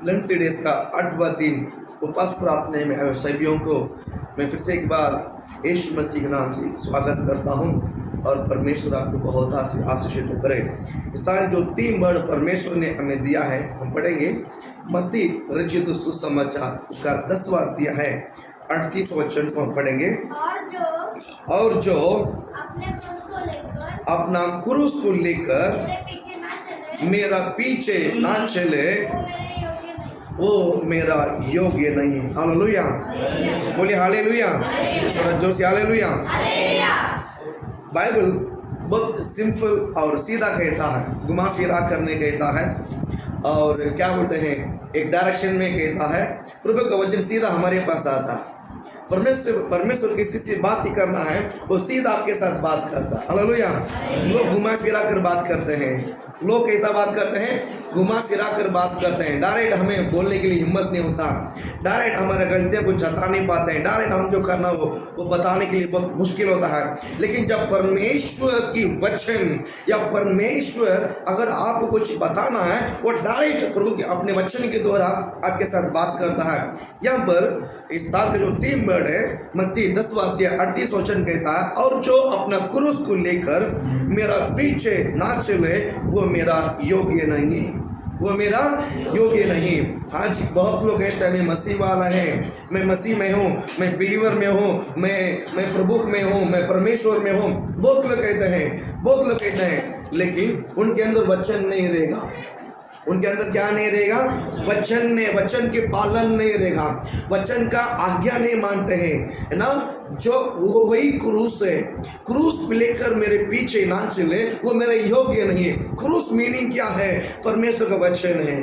Lent days का 8वां दिन उपवास प्रार्थना में आए सभियों को मैं फिर से एक बार यीशु मसीह के नाम से स्वागत करता हूं और परमेश्वर आपको बहुत आशीषित करे। इस साल जो 3 वर्ड परमेश्वर ने हमें दिया है हम पढ़ेंगे। मत्ती रचित सुसमाचार उसका 10वां अध्याय है 38 वचन को हम पढ़ेंगे। और जो अपना क्रूस को लेकर मेरा पीछे ना चले वो मेरा योग्य नहीं। हालेलुया, बोलिए हालेलुया, थोड़ा जोर से हालेलुया। बाइबल बहुत सिंपल और सीधा कहता है, घुमा फिरा करने कहता है और क्या बोलते हैं एक डायरेक्शन में कहता है। प्रभु का वचन सीधा हमारे पास आता है। परमेश्वर किसी से बात ही करना है वो सीधा आपके साथ बात करता है। हालेलुया। लोग घुमा फिरा कर बात करते हैं, लोग कैसा बात करते हैं, घुमा फिरा कर बात करते हैं। डायरेक्ट हमें बोलने के लिए हिम्मत नहीं होता, डायरेक्ट हमारे गलतियों को जता नहीं पाते हैं, डायरेक्ट हम जो करना हो वो बताने के लिए बहुत मुश्किल होता है। लेकिन जब परमेश्वर की वचन या परमेश्वर अगर आपको कुछ बताना है वो डायरेक्ट प्रभु के अपने वचन के द्वारा आपके साथ बात करता है। यहाँ पर इस साल का जो 3 वर्ड है मत्ती 10वां अध्याय 38 वचन कहता है, और जो अपना क्रूस को लेकर मेरा पीछे ना चले वो मेरा योग्य नहीं, वो मेरा योग्य नहीं। आज बहुत लोग कहते हैं मैं मसीह वाला है, मैं मसीह में हूँ, मैं बिलीवर में हूँ, मैं प्रभु में हूँ, मैं परमेश्वर में हूँ। बहुत लोग कहते हैं, लेकिन उनके अंदर वचन नहीं रहेगा। उनके अंदर क्या नहीं रहेगा? वचन के पालन नहीं रहेगा, वचन का आज्ञा नहीं मानते हैं, है ना। जो वही क्रूस है, क्रूस लेकर मेरे पीछे ना चले वो मेरा योग्य नहीं है। क्रूस मीनिंग क्या है? परमेश्वर का वचन है।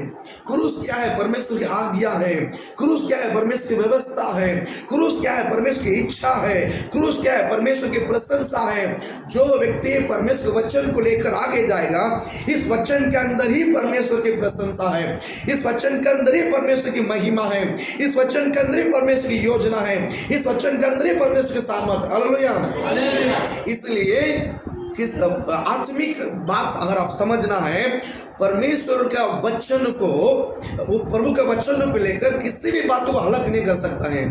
क्रूस क्या है? परमेश्वर की आज्ञा है। क्रूस क्या है? परमेश्वर की व्यवस्था है। क्रूस क्या है? परमेश्वर की इच्छा है। क्रूस क्या है? परमेश्वर की प्रशंसा है। जो व्यक्ति परमेश्वर के वचन को लेकर आगे जाएगा, इस वचन के अंदर ही परमेश्वर की प्रशंसा है, इस वचन के अंदर ही परमेश्वर की महिमा है, इस वचन के अंदर ही परमेश्वर की योजना है, इस वचन के अंदर ही परमेश्वर के सामर्थ। हालेलुया। इसलिए किस आत्मिक बात अगर आप समझना है, परमेश्वर का वचन को, वो प्रभु के वचन को लेकर किसी भी बात को अलग नहीं कर सकता है।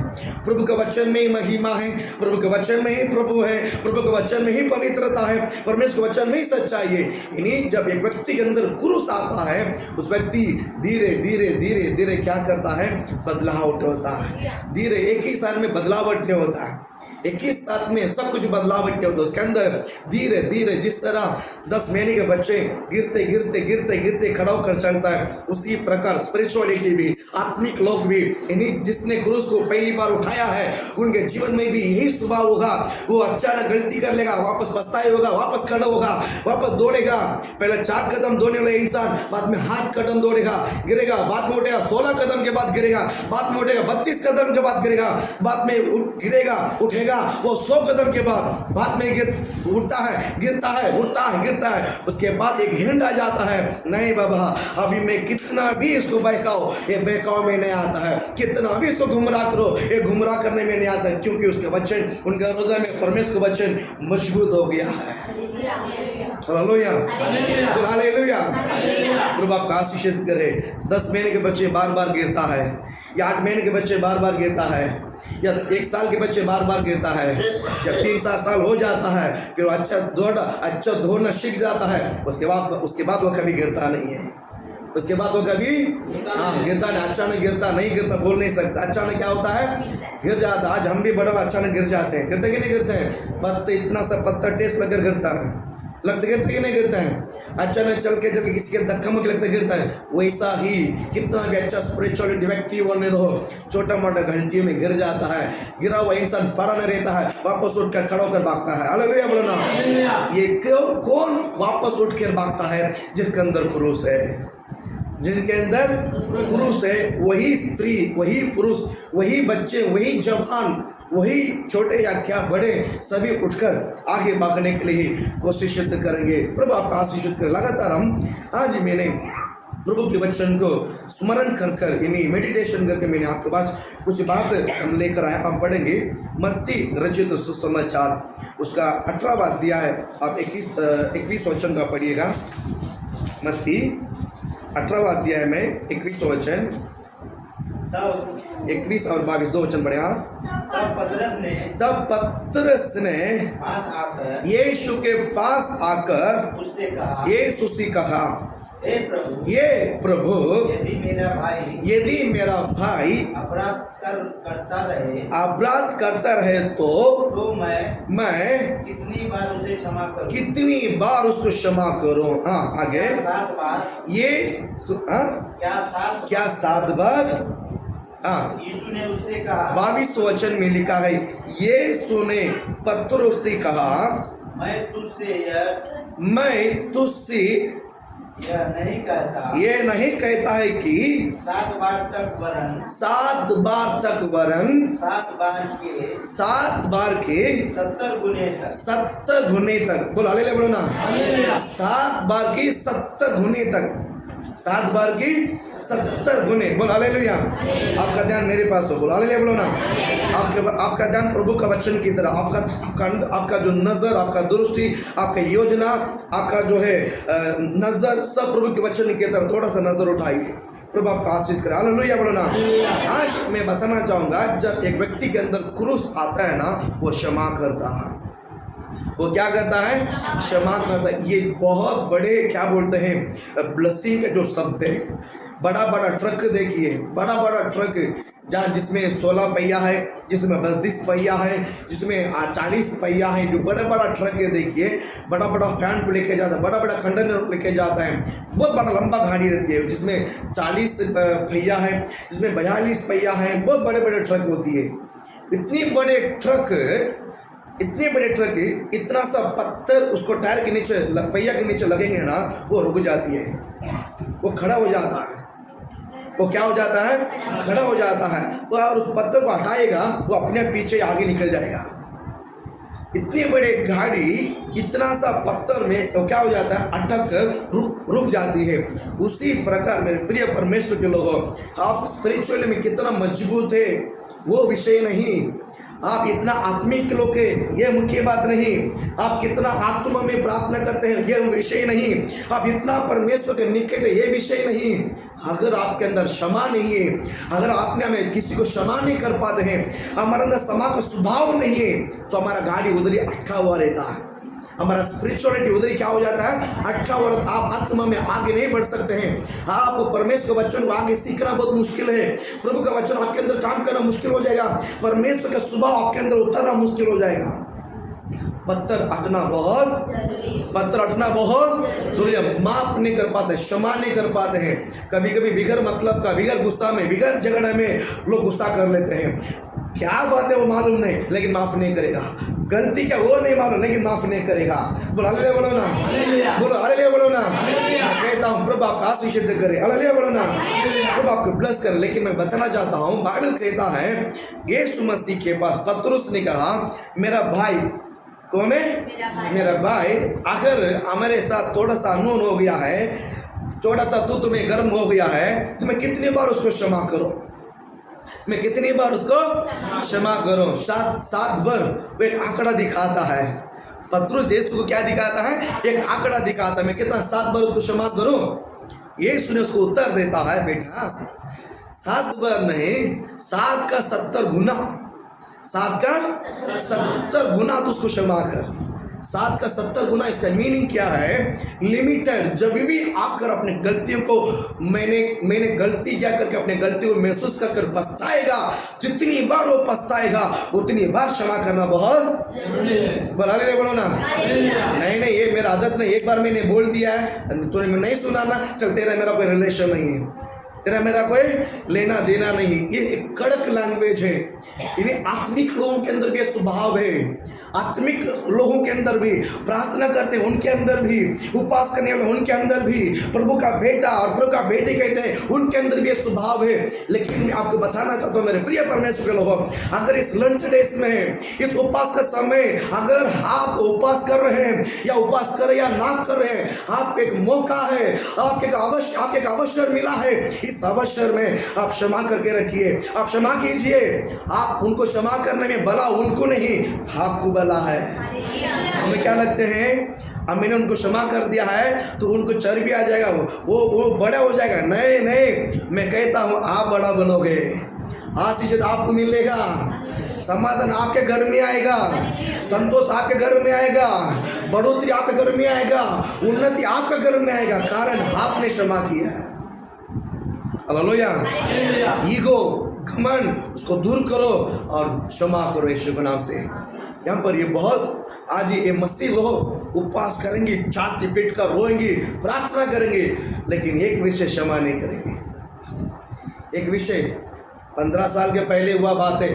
प्रभु के वचन में ही महिमा है, प्रभु के वचन में ही प्रभु है, प्रभु के वचन में ही पवित्रता है, परमेश्वर के वचन में ही सच्चाई है। यानी जब एक व्यक्ति के अंदर क्रूस आता है, उस व्यक्ति धीरे धीरे क्या करता है? बदलाव उठाता है। धीरे एक ही साल में बदलावट नहीं होता है, 21 साल में सब कुछ बदलावट होता है उसके अंदर। धीरे धीरे जिस तरह 10 महीने के बच्चे गिरते खड़ा होकर चलता है, उसी प्रकार स्पिरिचुअलिटी भी, आत्मिक लोग भी, यानी जिसने क्रूस को पहली बार उठाया है उनके जीवन में भी यही स्वभाव होगा। वो अचानक गलती कर लेगा, वापस पछताए होगा, वापस खड़ा होगा, वापस दौड़ेगा। पहले 4 कदम दौड़ने वाला इंसान बाद में 8 कदम दौड़ेगा, गिरेगा, बाद में उठेगा, 16 कदम के बाद गिरेगा, बाद में उठेगा, 32 कदम के बाद गिरेगा, बाद में गिरेगा, उठेगा, वो 100 कदम के बाद में उठता है, गिरता है। उसके बाद एक हिंड आ जाता है, नहीं बाबा अभी मैं कितना भी इसको बहकाओ ये बहकाव में नहीं आता है, कितना भी इसको गुमराह करो ये गुमराह करने में नहीं आता है, क्योंकि उसके वचन, उनके हृदय में परमेश्वर का वचन मजबूत हो गया है। Hallelujah, hallelujah. प्रभु आपको आशीषित करे। 10 महीने के बच्चे बार गिरता है, या 8 महीने के बच्चे बार गिरता है, या 1 साल के बच्चे बार गिरता है। जब 3-4 साल हो जाता है फिर अच्छा दौड़ना सीख जाता है, उसके बाद वो कभी गिरता नहीं है। उसके बाद वो कभी गिरता नहीं, अचानक गिरता नहीं, गिरता बोल नहीं सकता। अचानक क्या होता है? गिर जाता। आज हम भी बड़ा अचानक गिर जाते हैं, गिरते कि नहीं गिरते हैं? पत्ते इतना सा पत्थर टेस्ट लगकर गिरता है, लगता गिरते कि नहीं गिरता है? अचानक चल के किसी के धक्का मुक्की लगता गिरता है। वैसा ही कितना भी अच्छा स्पिरिचुअलिटी व्यक्ति होने दो, छोटा मोटा गलतियों में गिर जाता है, गिरा हुआ इंसान पड़ा नहीं रहता है, वापस उठकर खड़ा होकर भागता है। हालेलुया बोलो ना। ये कौन वापस उठकर भागता है? जिसके अंदर क्रूस है, जिनके अंदर क्रूस है, वही स्त्री, वही पुरुष, वही बच्चे, वही जवान, वही छोटे या क्या बड़े, सभी उठकर आगे भागने के लिए कोशिश करेंगे। प्रभु आपका आशीषित करे। लगातार हम आज मैंने प्रभु के वचन को स्मरण कर यानी मेडिटेशन करके मैंने आपके पास कुछ बात हम लेकर आए। हम पढ़ेंगे मत्ती रचित सुसमाचार उसका 18वां अध्याय, आप 21 वचन का पढ़िएगा। मत्ती 18वां अध्याय में 21 वचन, तब 21 और 22 दो वचन पढ़े। हाँ, तब पतरस ने पास आकर यीशु के पास आकर उससे कहा, यीशु से कहा, हे प्रभु, ये प्रभु, यदि मेरा भाई अपराध अपराध करता रहे तो मैं कितनी बार उसे क्षमा करूं? बार उसको क्षमा करूं? हाँ, आगे। 7 बार? ये क्या 7 बार? हाँ, यीशु ने उससे कहा, 22 वचन में लिखा है, यीशु ने पतरस से कहा, मैं तुझसे यह नहीं कहता है कि 7 बार तक वरन 7 बार तक वरन 7 बार के 70 गुने तक 70 गुने तक। बोलो हालेलुया, बोलो ना। 7 बार की 70 गुने तक, 7 बार की 70 गुने। बोलो हालेलुया। आपका ध्यान मेरे पास हो, बोलो हालेलुया, बोलो ना। आपका ध्यान प्रभु का वचन की तरह, आपका जो नजर, आपका दृष्टि, आपका योजना, आपका जो है नजर, सब प्रभु के वचन की तरह थोड़ा सा नजर उठाइए। प्रभु आपका आशीष करे, हालेलुया, बोलो ना। आज मैं बताना चाहूंगा, जब एक व्यक्ति के अंदर क्रूस आता है ना, वो क्षमा करता है। वो क्या करता है? क्षमा करता है। ये बहुत बड़े क्या बोलते हैं, ब्लेसिंग के जो शब्द है। बड़ा बड़ा ट्रक देखिए, बड़ा बड़ा ट्रक जहाँ जिसमें 16 पहिया है, जिसमें 32 पहिया है, जिसमें 40 पहिया है, जो बड़ा बड़ा ट्रक है देखिए, बड़ा बड़ा फैन को लेके जाता है, बड़ा बड़ा कंटेनर लेके जाता है। बहुत बड़ा लंबा गाड़ी रहती है, जिसमें 40 पहिया है, जिसमें 42 पहिया है, बहुत बड़े बड़े ट्रक होती है। इतने बड़े ट्रक, इतना सा पत्थर उसको टायर के नीचे, पहिया के नीचे लगेंगे ना, वो रुक जाती है, वो खड़ा हो जाता है। वो क्या हो जाता है? खड़ा हो जाता है। तो और उस पत्थर को हटाएगा, वो अपने पीछे आगे निकल जाएगा। इतनी बड़ी गाड़ी इतना सा पत्थर में तो क्या हो जाता है? अटक रुक जाती है। उसी प्रकार मेरे प्रिय परमेश्वर के लोगों, आप स्पिरिचुअली में कितना मजबूत है वो विषय नहीं, आप इतना आत्मिक लोग है ये मुख्य बात नहीं, आप कितना आत्मा में प्रार्थना करते हैं ये विषय नहीं, आप इतना परमेश्वर के निकट है ये विषय नहीं। अगर आपके अंदर क्षमा नहीं है, अगर आपने हमें किसी को क्षमा नहीं कर पाते हैं, हमारे अंदर क्षमा का स्वभाव नहीं है, तो हमारा गाड़ी उधर ही अटका हुआ रहता है। हमारा स्पिरिचुअलिटी उधर ही क्या हो जाता है? अटका हुआ। आप आत्मा में आगे नहीं बढ़ सकते हैं। आप परमेश्वर के वचन को आगे सीखना बहुत मुश्किल है। प्रभु का वचन आपके अंदर काम करना मुश्किल हो जाएगा। परमेश्वर का स्वभाव आपके अंदर उतरना मुश्किल हो जाएगा। पत्थर हटना बहुत जरूरी है। माफ नहीं कर पाते, क्षमा नहीं कर पाते हैं। कभी कभी बिगड़ मतलब का, बिगड़ गुस्सा में, बिगड़ झगड़े में लोग गुस्सा कर लेते हैं। क्या बात है वो मालूम नहीं, लेकिन माफ नहीं करेगा। गलती क्या वो नहीं मालूम, लेकिन माफ नहीं करेगा। बोलो हालेलुया, बोलो ना। बोलो हालेलुया, बोलो ना। कहता हूँ प्रभु आपका आशीष करे, हालेलुया बोलो ना। प्रभु आपको ब्लेस करे। लेकिन मैं बताना चाहता हूँ, बाइबल कहता है यीशु मसीह के पास पतरस ने कहा, मेरा भाई कौन है? मेरा भाई अगर हमारे साथ थोड़ा सा अनहोनी हो गया है, थोड़ा सा तू तुम्हें गर्म हो गया है, तो मैं कितनी बार उसको क्षमा करूं? मैं कितनी बार उसको क्षमा करूं? 7 बार। वो एक आंकड़ा दिखाता है। पतरस यीशु को क्या दिखाता है? एक आंकड़ा दिखाता है। मैं कितना 7 बार उसको क्षमा करूं? यीशु ने उसको उत्तर देता है, बेटा 7 बार नहीं, 7 का 70 गुना, 7 का 70 गुना तो उसको क्षमा कर। 7 का 70 गुना। इसका मीनिंग क्या है? लिमिटेड। जब भी आकर अपने गलतियों को मैंने गलती क्या करके अपने गलती को महसूस कर पछताएगा, जितनी बार वो पछताएगा उतनी बार क्षमा करना बहुत जरूरी है। बोलो ना। नहीं ये मेरा आदत नहीं, एक बार मैंने बोल दिया है, तूने नहीं सुना ना, चल तेरा मेरा कोई रिलेशन नहीं है, तेरा मेरा कोई लेना देना नहीं। ये एक कड़क लैंग्वेज है। इन्हें आत्मिक लोगों के अंदर भी स्वभाव है। आत्मिक लोगों के अंदर भी, प्रार्थना करते हैं उनके अंदर भी, उपवास करने वाले उनके अंदर भी, प्रभु का बेटा और प्रभु का बेटी कहते हैं उनके अंदर भी स्वभाव है। लेकिन मैं आपको बताना चाहता हूँ मेरे प्रिय परमेश्वर के लोगों, अगर इस लंच डेज में, इस उपवास का समय, अगर आप उपवास कर रहे हैं या उपवास कर या ना कर रहे हैं, आपको एक मौका है, आपके एक अवसर मिला है। इस अवसर में आप क्षमा करके रखिए, आप क्षमा कीजिए। आप उनको क्षमा करने में भला उनको नहीं, आपको भला है। हमें क्या लगते हैं? अब मैंने उनको क्षमा कर दिया है तो उनको चर्बी आ जाएगा, वो बड़ा हो जाएगा। नहीं नहीं, मैं कहता हूँ आप बड़ा बनोगे, आशीष आपको मिलेगा, समाधान आपके घर में आएगा, संतोष आपके घर में आएगा, बढ़ोतरी आपके घर में आएगा, उन्नति आपके घर में आएगा, कारण आपने क्षमा किया है। हालेलुया। ईगो, घमंड, उसको दूर करो और क्षमा करो यीशु के नाम से। यहाँ पर ये बहुत आज ये मसीह लोग उपवास करेंगे, छाती पीट कर रोएंगे, प्रार्थना करेंगे, लेकिन एक विषय क्षमा नहीं करेंगे। एक विषय 15 साल के पहले हुआ बात है,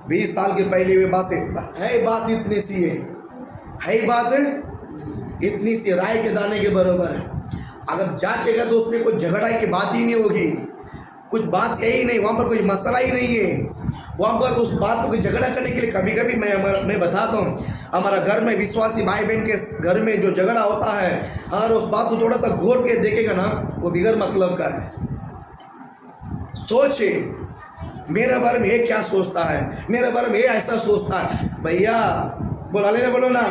20 साल के पहले हुई बातें है, बात इतनी सी है बात इतनी सी, राय के दाने के बराबर है। अगर जांचेगा तो उसमें कोई झगड़ा की बात ही नहीं होगी, कुछ बात है ही नहीं, वहाँ पर कोई मसला ही नहीं है। वहाँ पर उस बात को झगड़ा करने के लिए कभी कभी मैं बताता हूँ, हमारा घर में विश्वासी भाई बहन के घर में जो झगड़ा होता है, अगर उस बात को थोड़ा सा घोर के देखेगा ना, वो बिगड़ मतलब का है। सोचे मेरे बारे में ये क्या सोचता है, मेरे बारे में ये ऐसा सोचता है। भैया बोलो ना,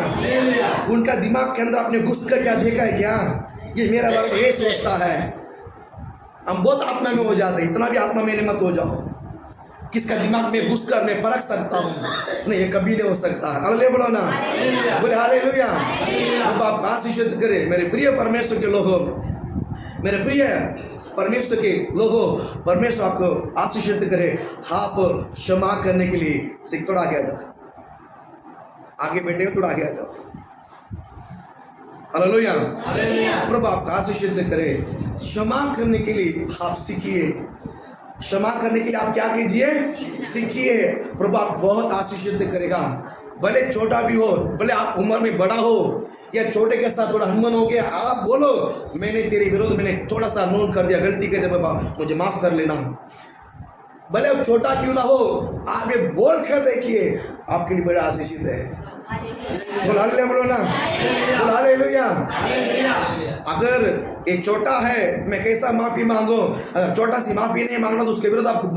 उनका दिमाग के अंदर आपने घुस कर क्या देखा है क्या, ये मेरा बारे में ये सोचता है। हम बहुत आत्मा में हो जाते हैं, इतना भी आत्मा में मत हो जाओ। किसका दिमाग में घुस कर मैं परख सकता हूँ? नहीं, ये कभी नहीं हो सकता। हालेलुया बोलो ना, बोले हालेलुया। अब आप आशीषित करें मेरे प्रिय परमेश्वर के लोगों, मेरे प्रिय परमेश्वर के लोगों, परमेश्वर आपको आशीषित करे। आप क्षमा करने के लिए सीख, थोड़ा आगे आ जाओ, आगे बैठे थोड़ा आगे आ जाओ। हालेलुया। प्रभु आपका आशीषित करे। क्षमा करने के लिए आप सीखिए, क्षमा करने के लिए आप क्या कीजिए, सीखिए। प्रभु आप बहुत आशीषित करेगा। भले छोटा भी हो, भले आप उम्र में बड़ा हो या छोटे के साथ थोड़ा हनुमान हो गया, आप बोलो मैंने तेरे विरोध में थोड़ा सा अनमोल कर दिया, गलती कर दिया, बाबा मुझे माफ कर लेना। भले अब छोटा क्यों ना हो, आप ये बोल कर देखिए, आपके लिए बड़ा आशीषित है। बोल हालेलुया बोलो ना, बोल हालेलुया। अगर एक छोटा है, मैं कैसा माफी मांगो, अगर छोटा सी माफी नहीं मांगना तो उसके विरुद्ध आपको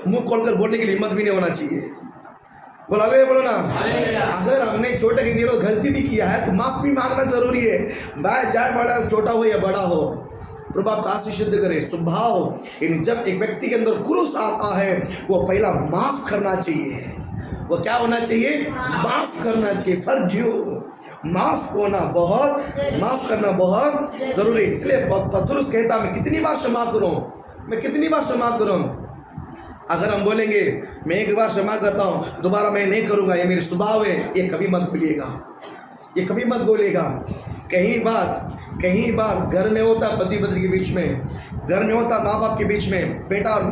मुंह खोलकर बोलने की हिम्मत भी नहीं होना चाहिए। बोल हालेलुया बोलो ना। अगर हमने छोटे के विरुद्ध गलती भी किया है तो माफ भी मांगना जरूरी है, चाहे बड़ा छोटा हो या बड़ा हो। प्रभु आपका आशीषित करे। स्वभाव, जब एक व्यक्ति के अंदर क्रूस आता है, वो पहला माफ करना चाहिए। वो क्या होना चाहिए, माफ करना चाहिए। फर्ज माफ होना बहुत, माफ करना बहुत जरूरी। इसलिए पतरस कहता मैं कितनी बार क्षमा करूं, मैं कितनी बार क्षमा करूं। अगर हम बोलेंगे मैं एक बार क्षमा करता हूं, दोबारा मैं नहीं करूंगा, ये मेरी स्वभाव है, ये कभी मत भूलिएगा, ये कभी मत बोलेगा। कहीं बार घर में होता पति पत्नी के बीच में, घर में होता माँ बाप के बीच में, बेटा और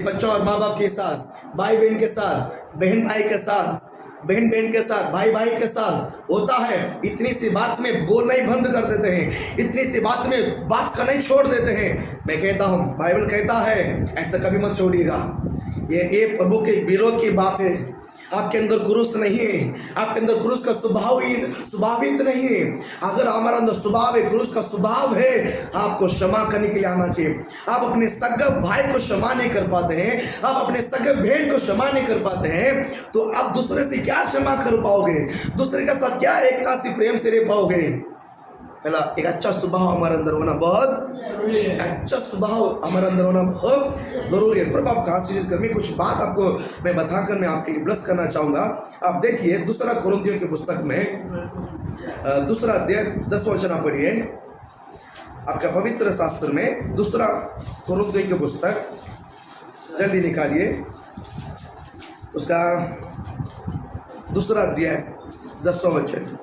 बच्चों और माँ बाप के साथ, भाई बहन के साथ, बहन भाई के साथ, बहन बहन के साथ, भाई भाई के साथ होता है। इतनी सी बात में बोलना ही बंद कर देते हैं, इतनी सी बात में बात करना ही छोड़ देते हैं। मैं कहता हूँ, बाइबल कहता है ऐसा कभी मत छोड़िएगा। ये प्रभु के विरोध की बात है। आपके अंदर क्रूस नहीं है, आपके अंदर क्रूस का स्वभावित नहीं है। अगर हमारा अंदर स्वभाव है, क्रूस का स्वभाव है, आपको क्षमा करने के लिए आना चाहिए। आप अपने सगे भाई को क्षमा नहीं कर पाते हैं, आप अपने सगे बहन को क्षमा नहीं कर पाते हैं, तो आप दूसरे से क्या क्षमा कर पाओगे, दूसरे के साथ क्या एकता से प्रेम से रह पाओगे। पहला एक अच्छा स्वभाव हमारे अंदर होना बहुत जरूरी है, अच्छा स्वभाव हमारे अंदर होना बहुत जरूरी है। प्रभु आपका आशीर्वाद कर। मैं कुछ बात आपको मैं बताकर मैं आपके लिए ब्लेस करना चाहूँगा। आप देखिए दूसरा कुरिन्थियों की पुस्तक में दूसरा अध्याय 10वां वचन आप पढ़िए, आपका पवित्र शास्त्र में दूसरा कुरिन्थियों की पुस्तक, जल्दी निकालिए उसका दूसरा अध्याय 10वां वचन।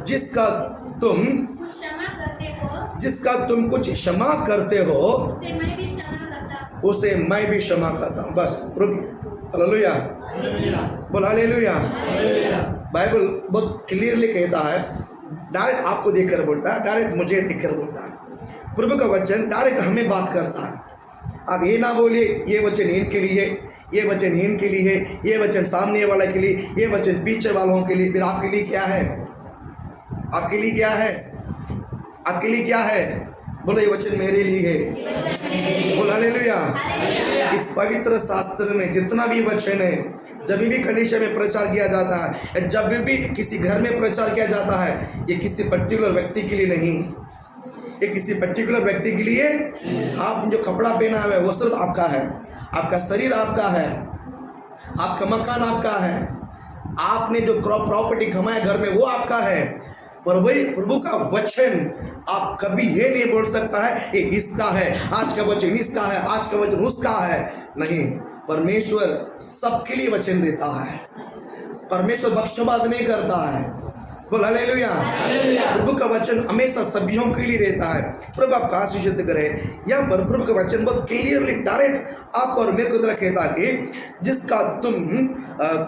जिसका तुम क्षमा करते हो, जिसका तुम कुछ क्षमा करते हो, उसे मैं भी क्षमा करता हूँ। उसे मैं भी क्षमा करता हूँ। बस हालेलुया बोल हालेलुया। बाइबल बहुत क्लियरली कहता है, डायरेक्ट आपको देखकर बोलता है, डायरेक्ट मुझे देखकर बोलता है। प्रभु का वचन डायरेक्ट हमें बात करता है। आप ये ना बोलिए ये वचन इनके लिए, ये वचन इनके लिए, ये वचन सामने वाले के लिए, ये वचन पीछे वालों के लिए, फिर आपके लिए क्या है, आपके लिए क्या है, आपके लिए क्या है। बोलो ये वचन मेरे लिए है। बोलो हालेलुया। इस पवित्र शास्त्र में जितना भी वचन है जब भी कलीसिया में प्रचार किया जाता है, जब भी किसी घर में प्रचार किया जाता है, ये किसी पर्टिकुलर व्यक्ति के लिए नहीं, ये किसी पर्टिकुलर व्यक्ति के लिए। आप जो कपड़ा पहना है वो सिर्फ आपका है, आपका शरीर आपका है, आपका मकान आपका है, आपने जो प्रॉपर्टी कमाया घर में वो आपका है। पर वही प्रभु का वचन आप कभी ये नहीं बोल सकता है ये इसका है, आज का वचन इसका है, आज का वचन उसका है। नहीं, परमेश्वर सबके लिए वचन देता है। परमेश्वर बख्शवाद नहीं करता है। बोल हालेलुया। प्रभु का वचन हमेशा सभीयों के लिए रहता है। प्रभु आपका आशीषित करे। यहाँ पर प्रभु का वचन बहुत क्लियरली डायरेक्ट आपको और मेरे को तरह कहता है कि जिसका तुम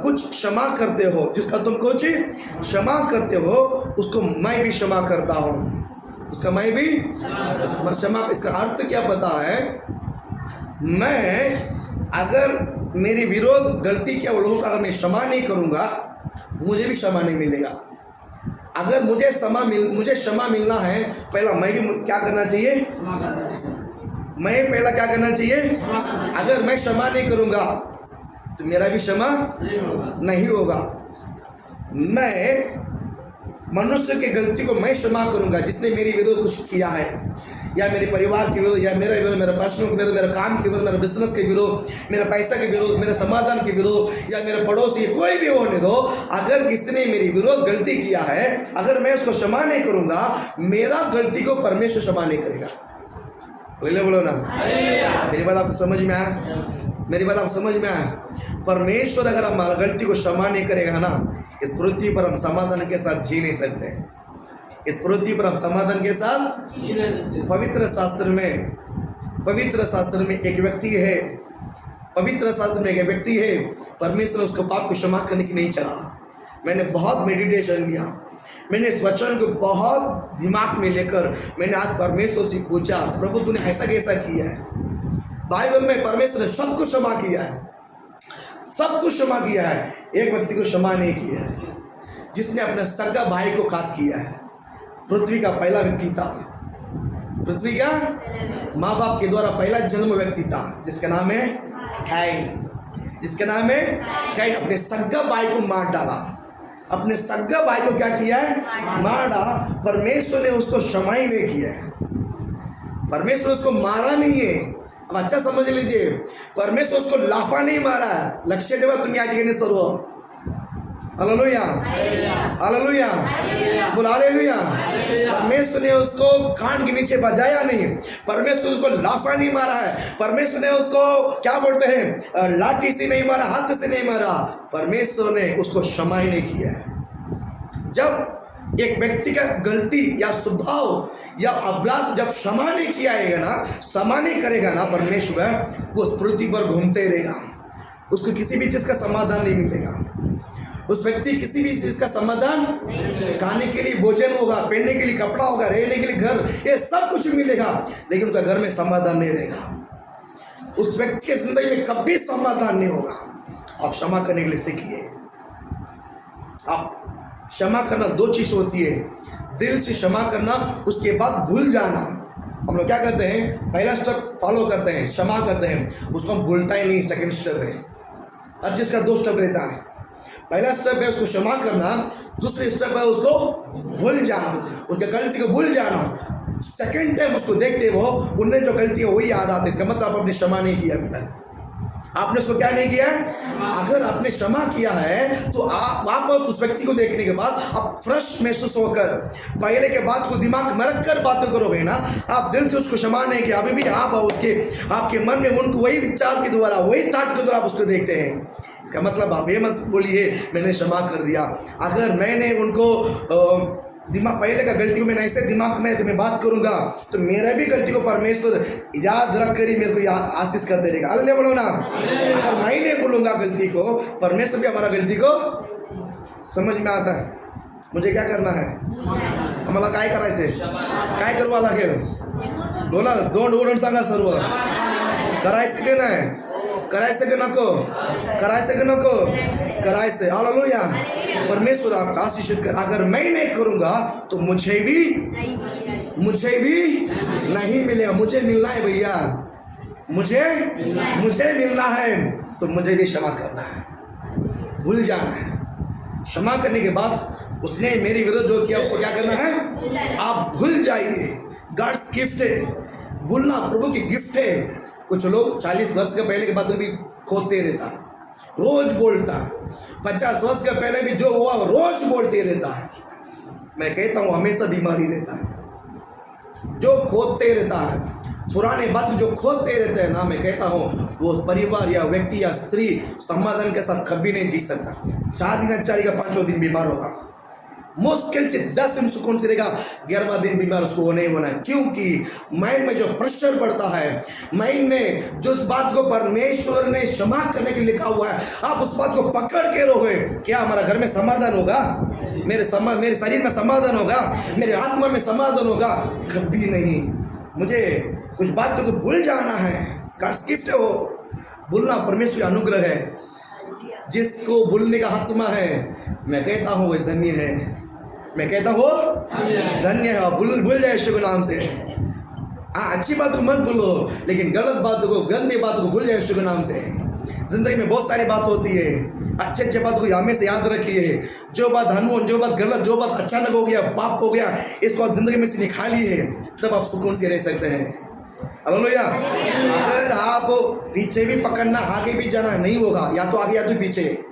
कुछ क्षमा करते हो, जिसका तुम कुछ क्षमा करते हो उसको मैं भी क्षमा करता हूँ, उसका मैं भी क्षमा। इसका अर्थ क्या पता है? मैं अगर मेरी विरोध गलती किया वो लोगों का अगर मैं क्षमा नहीं करूँगा मुझे भी क्षमा नहीं मिलेगा। अगर मुझे क्षमा मिलना है, पहला मैं भी क्या करना चाहिए? मैं पहला क्या करना चाहिए? अगर मैं क्षमा नहीं करूंगा तो मेरा भी क्षमा नहीं होगा। मैं मनुष्य की गलती को मैं क्षमा करूंगा जिसने मेरी विरोध कुछ किया है, या मेरे परिवार के विरोध, या मेरा विरोध, मेरा पर्सनल के विरोध, मेरा काम के विरोध, मेरा बिजनेस के विरोध, मेरा पैसा के विरोध, मेरे समाधान के विरोध, या मेरे पड़ोसी, कोई भी होने दो। अगर किसी ने मेरी विरोध गलती किया है, अगर मैं उसको क्षमा नहीं करूंगा मेरा गलती को परमेश्वर क्षमा नहीं करेगा। बोलो ना, मेरी बात आपको समझ में आया? मेरी बात आपको समझ में आया? परमेश्वर अगर हमारा गलती को क्षमा नहीं करेगा ना, इस पृथ्वी पर हम समाधान के साथ जी नहीं सकते। इस पृथ्वी पर हम समाधान के साथ पवित्र शास्त्र में एक व्यक्ति है, पवित्र शास्त्र में एक व्यक्ति है, परमेश्वर ने उसको पाप को क्षमा करने की नहीं चाहा। मैंने बहुत मेडिटेशन किया, मैंने इस वचन को बहुत दिमाग में लेकर मैंने आज परमेश्वर से पूछा, प्रभु तूने ऐसा कैसा किया है? बाइबल में परमेश्वर ने सब कुछ क्षमा किया है, सब कुछ क्षमा किया है। एक व्यक्ति को क्षमा नहीं किया है, जिसने अपने सगा भाई को घात किया है। पृथ्वी का पहला व्यक्ति था, पृथ्वी का माँ बाप के द्वारा पहला जन्म व्यक्ति था, जिसका नाम है कैन, जिसका नाम है कैन। अपने सगा भाई को मार डाला, अपने सगा भाई को क्या किया है? मार डाला। परमेश्वर ने उसको क्षमा ही नहीं किया है, परमेश्वर उसको मारा नहीं है। अब अच्छा समझ लीजिए, परमेश्वर उसको लाफा नहीं मारा है। लक्ष्य ठेवा तुम्ही या ठिकाणी सर्व। हालेलुया, हालेलुया, बोल हालेलुया। परमेश्वर ने उसको कान के नीचे बजाया नहीं, परमेश्वर उसको लाफा नहीं मारा है, परमेश्वर ने उसको क्या बोलते हैं लाठी से नहीं मारा, हाथ से नहीं मारा, परमेश्वर ने उसको क्षमा ही नहीं किया है। जब एक व्यक्ति का गलती या स्वभाव या अपराध जब क्षमा नहीं किया ना, क्षमा नहीं करेगा ना परमेश्वर, वो उस पृथ्वी पर घूमते रहेगा, उसको किसी भी चीज का समाधान नहीं मिलेगा। उस व्यक्ति किसी भी चीज का समाधान, खाने के लिए भोजन होगा, पहनने के लिए कपड़ा होगा, रहने के लिए घर, ये सब कुछ मिलेगा, लेकिन उसका घर में समाधान नहीं रहेगा। उस व्यक्ति के जिंदगी में कभी समाधान नहीं होगा। आप क्षमा करने के लिए सीखिए। आप क्षमा करना दो चीज होती है, दिल से क्षमा करना, उसके बाद भूल जाना। हम लोग क्या करते हैं? पहला स्टेप फॉलो करते हैं, क्षमा करते हैं, उसको हम भूलता ही नहीं। सेकंड स्टेप है, हर चीज का दो स्टेप रहता है। पहला स्टेप है उसको क्षमा करना, दूसरी स्टेप है उसको भूल जाना, उनकी गलती को भूल जाना। सेकंड टाइम उसको देखते वो उनने जो गलती है वही याद आती है। इसका मतलब आपने क्षमा नहीं किया अभी तक, आपने उसको क्या नहीं किया है? अगर आपने क्षमा किया है तो आप वापस उस व्यक्ति को देखने के बाद आप फ्रेश महसूस होकर पहले के बात को दिमाग में रख कर बातें करोगे ना। आप दिल से उसको क्षमा नहीं किया, अभी भी आप उसके आपके मन में उनको वही विचार के द्वारा, वही थॉट के द्वारा आप उसको देखते हैं। इसका मतलब आप ये मत बोलिए मैंने क्षमा कर दिया। अगर मैंने उनको दिमाग पहले का गलती को मैंने ऐसे दिमाग में तो मैं बात करूंगा तो मेरा भी गलती को परमेश्वर याद रख कर ही मेरे को आशीष कर देगा। अल्लाह बोलो ना। अगर मैं नहीं बोलूंगा गलती को, परमेश्वर भी हमारा गलती को समझ में आता है। मुझे क्या करना है? आम्हाला काय करायचंय? काय करवा लागेल? बोला, दोन उडण सांगा सर्व। करायचं की नाही? करायचं की नको? करायचं की नको? करायचं। हालेलुया। परमेश्वर आपका आशीषित कर। अगर मैं नहीं करूंगा तो मुझे भी नहीं मिलेगा। मुझे मिलना है भैया, मुझे मिलना है तो मुझे भी क्षमा करना है। भूल जाना है। क्षमा करने के बाद उसने मेरे विरुद्ध जो किया उसको क्या करना है, आप भूल जाइए। गॉड्स गिफ्ट है, भूलना प्रभु की गिफ्ट है। कुछ लोग 40 वर्ष के पहले के बाद भी खोदते रहता, रोज बोलता, 50 वर्ष के पहले भी जो हुआ रोज बोलते रहता है। मैं कहता हूँ हमेशा बीमारी रहता है जो खोदते रहता है, पुराने बात जो खोदते रहते हैं ना, मैं कहता हूँ वो परिवार या व्यक्ति या स्त्री समाधान के साथ कभी नहीं जी सकता। 4 दिन 4 का 5वां दिन बीमार होगा, मुश्किल से 10 दिन सुकून से रहेगा, 11वां दिन बीमार उसको होने ही होना है। क्योंकि माइंड में जो प्रेशर पड़ता है, माइंड में जो उस बात को परमेश्वर ने क्षमा करने के लिए लिखा हुआ है, आप उस बात को पकड़ के रहोगे, क्या हमारा घर में समाधान होगा, मेरे शरीर में समाधान होगा, मेरे आत्मा में समाधान होगा? कभी नहीं। मुझे कुछ बातों को भूल जाना है, गॉड्स गिफ्ट है वो। भूलना परमेश्वर का अनुग्रह है। जिसको भूलने का आत्मा है, मैं कहता हूँ वो धन्य है। मैं कहता हूँ धन्य है। भूल जाए यीशु के नाम से। हाँ, अच्छी बात को मत भूलो, लेकिन गलत बातों को, गंदी बातों को भूल जाए यीशु के नाम से। जिंदगी में बहुत सारी बात होती है, अच्छे बात को हमेशा याद रखिए। जो बात अनमोल, जो बात गलत, जो बात अचानक हो गया, पाप हो गया, इसको जिंदगी में से निकालिए, तब आप सुकून से रह सकते हैं। हालेलुया। अगर आप पीछे भी पकड़ना, आगे भी जाना नहीं होगा, या तो आगे या तो पीछे।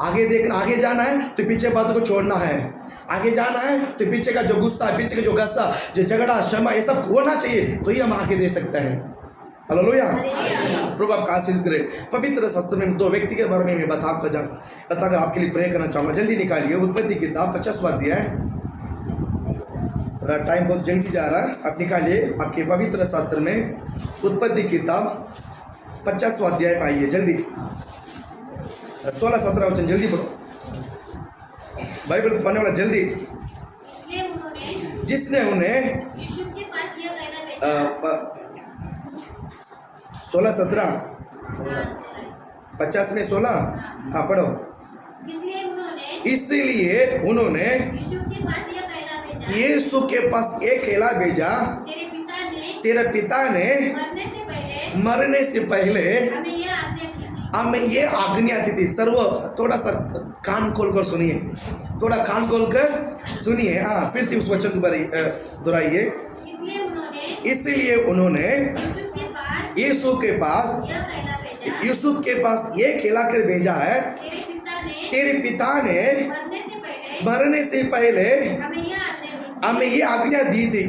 आगे देखना, आगे जाना है तो पीछे बातों को छोड़ना है। आगे जाना है तो पीछे का जो गुस्सा, पीछे का जो गुस्सा, जो झगड़ा, क्षमा, ये सब होना चाहिए, तो ही हम आगे दे सकते हैं। हालेलुया। प्रभु आपका आशीष करे। पवित्र शास्त्र में 2 व्यक्ति के बारे में मैं बताकर आपके लिए प्रे करना चाहूंगा। जल्दी निकालिए उत्पत्ति किताब 50वां अध्याय। टाइम बहुत जल्दी जा रहा है, आप निकालिए आपके पवित्र शास्त्र में उत्पत्ति किताब 50वां अध्याय पाइए जल्दी। 16-17 वचन जल्दी पढ़ो, बाइबल पढ़ने वाला जल्दी। जिसने उन्हें यूसुफ के पास यह कहना भेजा, 16-17 50 में 16, हाँ पढ़ो। इसलिए उन्होंने यूसुफ के पास यह कहना भेजा, यीशु के पास एक कहला भेजा, तेरे पिता ने मरने से पहले हमें ये आज्ञा दी थी। सर्व थोड़ा सा कान खोल कर सुनिए, थोड़ा कान खोल कर सुनिए। हाँ, फिर से उस वचन को दोहराइए। इसलिए उन्होंने यीशु के पास यूसुफ के पास ये खिला कर भेजा है, तेरे पिता ने मरने से पहले हमें ये आज्ञा दी थी,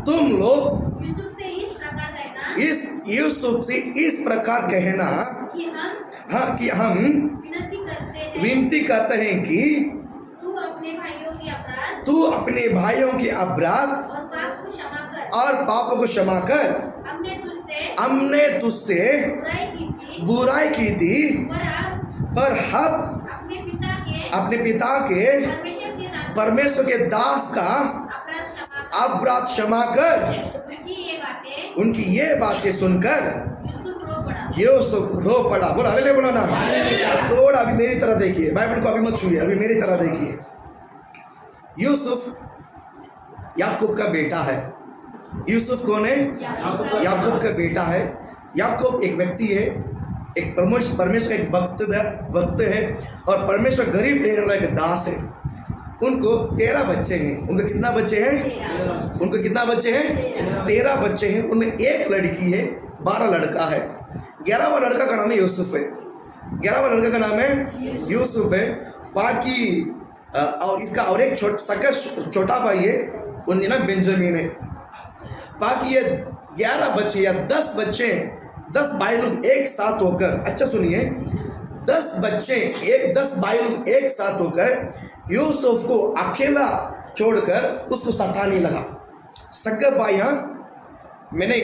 तुम लोग यूसुफ से इस प्रकार कहना कि हम विनती करते हैं कि तू अपने भाइयों के अपराध और पापों को क्षमा कर। हमने तुझसे बुराई की थी, पर हम अपने पिता के परमेश्वर के दास का अपराध क्षमा कर। उनकी ये बातें सुनकर यूसुफ रो पड़ा। बोला हालेलुया, बोला ना। थोड़ा अभी मेरी तरह देखिए, बाइबल को अभी मत छूइए, अभी मेरी तरह देखिए। यूसुफ याकूब का बेटा है। यूसुफ कौन है? याकूब का बेटा है। याकूब एक व्यक्ति है, एक परमेश्वर का एक भक्त है, और परमेश्वर गरीब रहने वाला एक दास है। उनको 13 बच्चे हैं। उनके कितना बच्चे हैं? उनको कितना बच्चे हैं? 13 बच्चे हैं। उनमें एक लड़की है, 12 लड़का है। 11वां लड़का का नाम है यूसुफ है। 11वां लड़का का नाम है यूसुफ है। बाकी और इसका और एक छोटा भाई है, उनका नाम बेंजामिन है। बाकी ये 11 बच्चे या 10 बच्चे, 10 भाई लोग एक साथ होकर, अच्छा सुनिए, 10 भाई लोग एक साथ होकर यूसुफ को अकेला छोड़कर उसको सताने लगा। सगे भाई, मैंने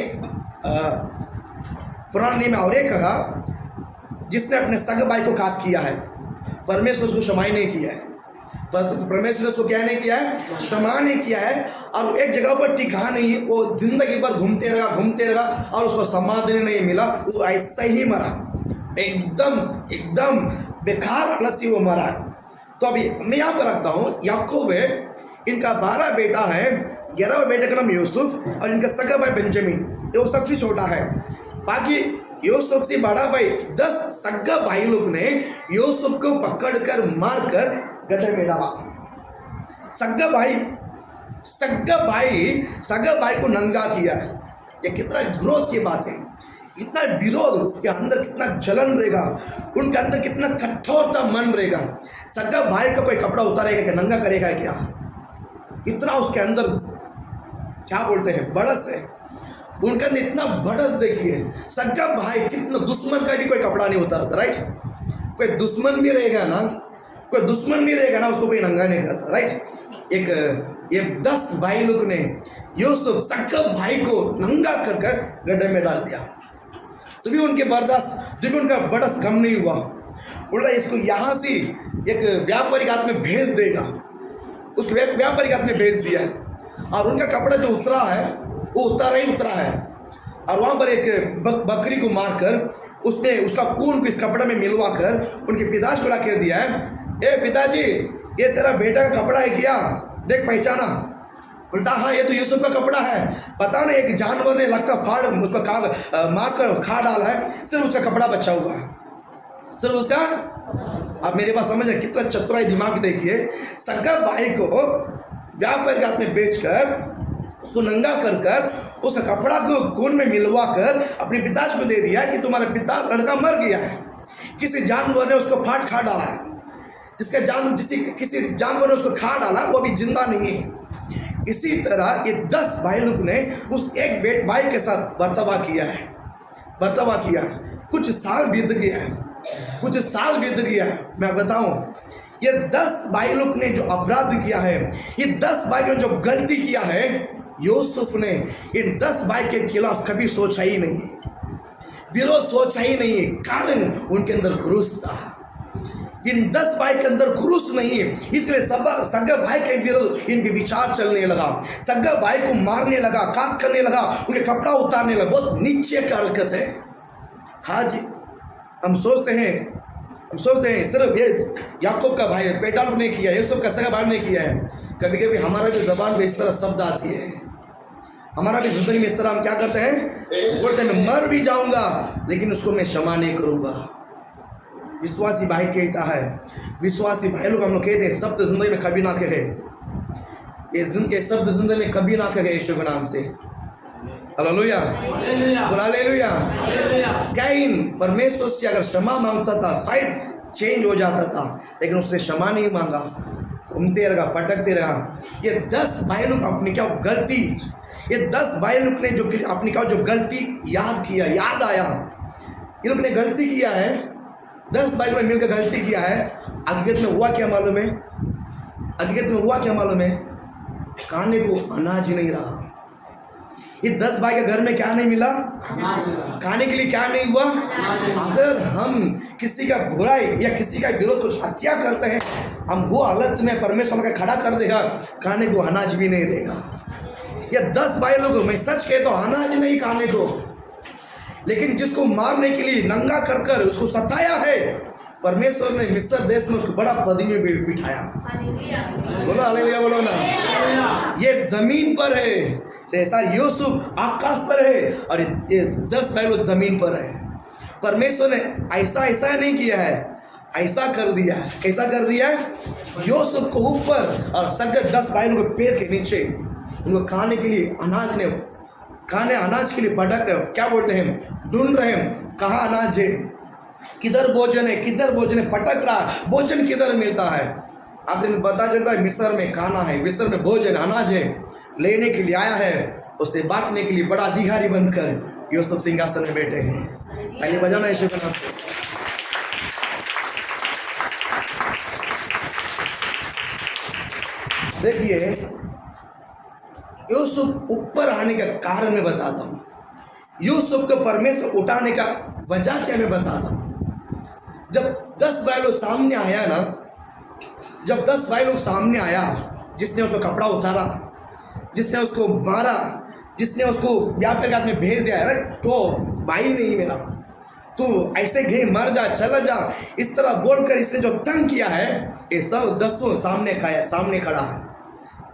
पुराने में और एक कहा, जिसने अपने सगे भाई को घात किया है, परमेश्वर उसको क्षमा नहीं किया है। परमेश्वर ने उसको क्या नहीं किया है? क्षमा नहीं किया है। और एक जगह पर टिका नहीं है, वो जिंदगी भर घूमते रहा और उसको समाधान नहीं मिला। वो ऐसा ही मरा, एकदम बेकार हालत से वो मरा। तो अभी मैं यहाँ पर रखता हूँ, याकूब है, इनका 12 बेटा है। 11वां बेटे का नाम यूसुफ और इनका सगा भाई बेंजामिन, वो सबसे छोटा है। बाकी यूसुफ से बड़ा भाई 10 सगा भाई लोग ने यूसुफ को पकड़कर मारकर गड्ढे में डाला। सगा भाई को नंगा किया है। ये कितना विरोध की बात है, इतना विरोध के अंदर कितना जलन रहेगा, उनके अंदर कितना कठोरता मन रहेगा। सगा भाई का कोई कपड़ा उतारेगा क्या, नंगा करेगा क्या? इतना उसके अंदर क्या बोलते हैं बड़स है, उनका इतना बड़स देखिए। सगा भाई कितना, दुश्मन का भी कोई कपड़ा नहीं उतारता, राइट? कोई दुश्मन भी रहेगा ना, उसको कोई नंगा नहीं करता, राइट? ये 10 भाई लोग ने यूसुफ सगा भाई को नंगा कर गड्ढे में डाल दिया। तो भी उनके बर्दाश्त, जो भी उनका बड़स कम नहीं हुआ, उल्टा इसको यहाँ से एक व्यापारिक हाथ में भेज देगा, उसको व्यापारिक हाथ में भेज दिया है। और उनका कपड़ा जो उतरा है वो उतरा है। और वहाँ पर एक बकरी को मारकर उसमें उसका खून को इस कपड़े में मिलवा कर उनके पिताजी को ला कर दिया है। ए पिताजी, ये तेरा बेटा का कपड़ा है क्या? देख पहचाना। उल्टा हाँ, ये तो यूसुफ का कपड़ा है। पता नहीं एक जानवर ने लगता फाड़ उसको मार कर खा डाला है, सिर्फ उसका कपड़ा बचा हुआ है, सिर्फ उसका। अब मेरे पास समझ है कितना चतुराई दिमाग देखिए। सगा भाई को व्यापार हाथ में बेचकर उसको नंगा कर उसका कपड़ा को खून में मिलवा कर अपने पिताजी को दे दिया कि तुम्हारा पिता लड़का मर गया है, किसी जानवर ने उसको फाड़ खा डाला है। किसी जानवर ने उसको खा डाला, वो अभी जिंदा नहीं है। इसी तरह ये 10 भाई लोग ने उस एक भाई के साथ बर्तावा किया है। कुछ साल बीत गया है। मैं बताऊं, ये 10 भाई लोग ने जो अपराध किया है, ये 10 भाई ने जो गलती किया है, यूसुफ ने इन 10 भाई के खिलाफ कभी सोचा ही नहीं, विरोध सोचा ही नहीं। कारण उनके अंदर क्रूस था। इन 10 भाई के अंदर क्रूस नहीं है, इसलिए सगा भाई के विरुद्ध इनके विचार चलने लगा, सगा भाई को मारने लगा, काट करने लगा, उनके कपड़ा उतारने लगा। बहुत नीचे का हरकत है। हाँ जी, हम सोचते हैं सिर्फ ये याकूब का भाई पेटाल ने किया, यूसुफ का सगा भाई ने किया है। कभी कभी हमारा भी जबान में इस तरह शब्द आती है, हमारा भी जिंदगी में इस तरह हम क्या करते हैं, बोलते हैं मैं मर भी जाऊंगा लेकिन उसको मैं क्षमा नहीं करूंगा। विश्वासी भाई कहता है, विश्वासी भाई लोग हम लोग कहते हैं शब्द जिंदगी में कभी ना कहे, ये शब्द जिंदगी में कभी ना कहे यीशु के नाम से। Hallelujah, hallelujah. कैन परमेश्वर से अगर क्षमा मांगता था शायद चेंज हो जाता था, लेकिन उसने क्षमा नहीं मांगा, घूमते रहा, भटकते रहा। ये 10 भाई लोग अपनी क्या गलती, ये 10 भाई लोग ने जो अपनी क्या जो गलती याद आया, ये लोग ने गलती किया है, 10 भाई लोग ने मिलकर गलती किया है। हकीकत में हुआ क्या मालूम है? खाने को अनाज नहीं रहा। ये 10 भाई के घर में क्या नहीं मिला? खाने के लिए क्या नहीं हुआ? अगर हम किसी का बुराई या किसी का विरोध कुछ हत्या करते हैं, हम वो हालत में परमेश्वर का खड़ा कर देगा, खाने को अनाज भी नहीं देगा। ये 10 भाई लोग, मैं सच कहता हूं, अनाज नहीं खाने को, लेकिन जिसको मारने के लिए नंगा कर उसको सताया है, परमेश्वर ने मिस्र देश में उसको बड़ा पद में बिठाया। बोलो हालेलुया, बोलो ना। ये जमीन पर है, जैसा यूसुफ आकाश पर है और ये 10 भाई लोग जमीन पर है। परमेश्वर ने ऐसा नहीं किया है, ऐसा कर दिया है। कैसा कर दिया है? यूसुफ को ऊपर और सगे 10 भाई लोग पैर के नीचे उनको खाने के लिए अनाज के लिए भटक, क्या बोलते हैं, ढूंढ रहे हैं, कहाँ अनाज है, किधर भोजन है, भटक रहा, भोजन किधर मिलता है। आपने पता चलता है मिस्र में खाना है, मिस्र में भोजन अनाज है, लेने के लिए आया है, उसे बांटने के लिए बड़ा अधिकारी बनकर यूसुफ सिंहासन में बैठे हैं। आइए बजाना यीशु के नाम से। देखिए, यूसुफ ऊपर आने का कारण मैं बताता हूं, यूसुफ को परमेश्वर उठाने का वजह क्या मैं बताता हूं। जब 10 भाई लोग सामने आया ना, जब 10 भाई लोग सामने आया, जिसने उसका कपड़ा उतारा, जिसने उसको मारा, जिसने उसको व्यापार में भेज दिया, अरे तो भाई नहीं मेरा, तू ऐसे घे मर जा, चला जा, इस तरह बोलकर इसने जो तंग किया है, ये सब 10 सामने खड़ा है।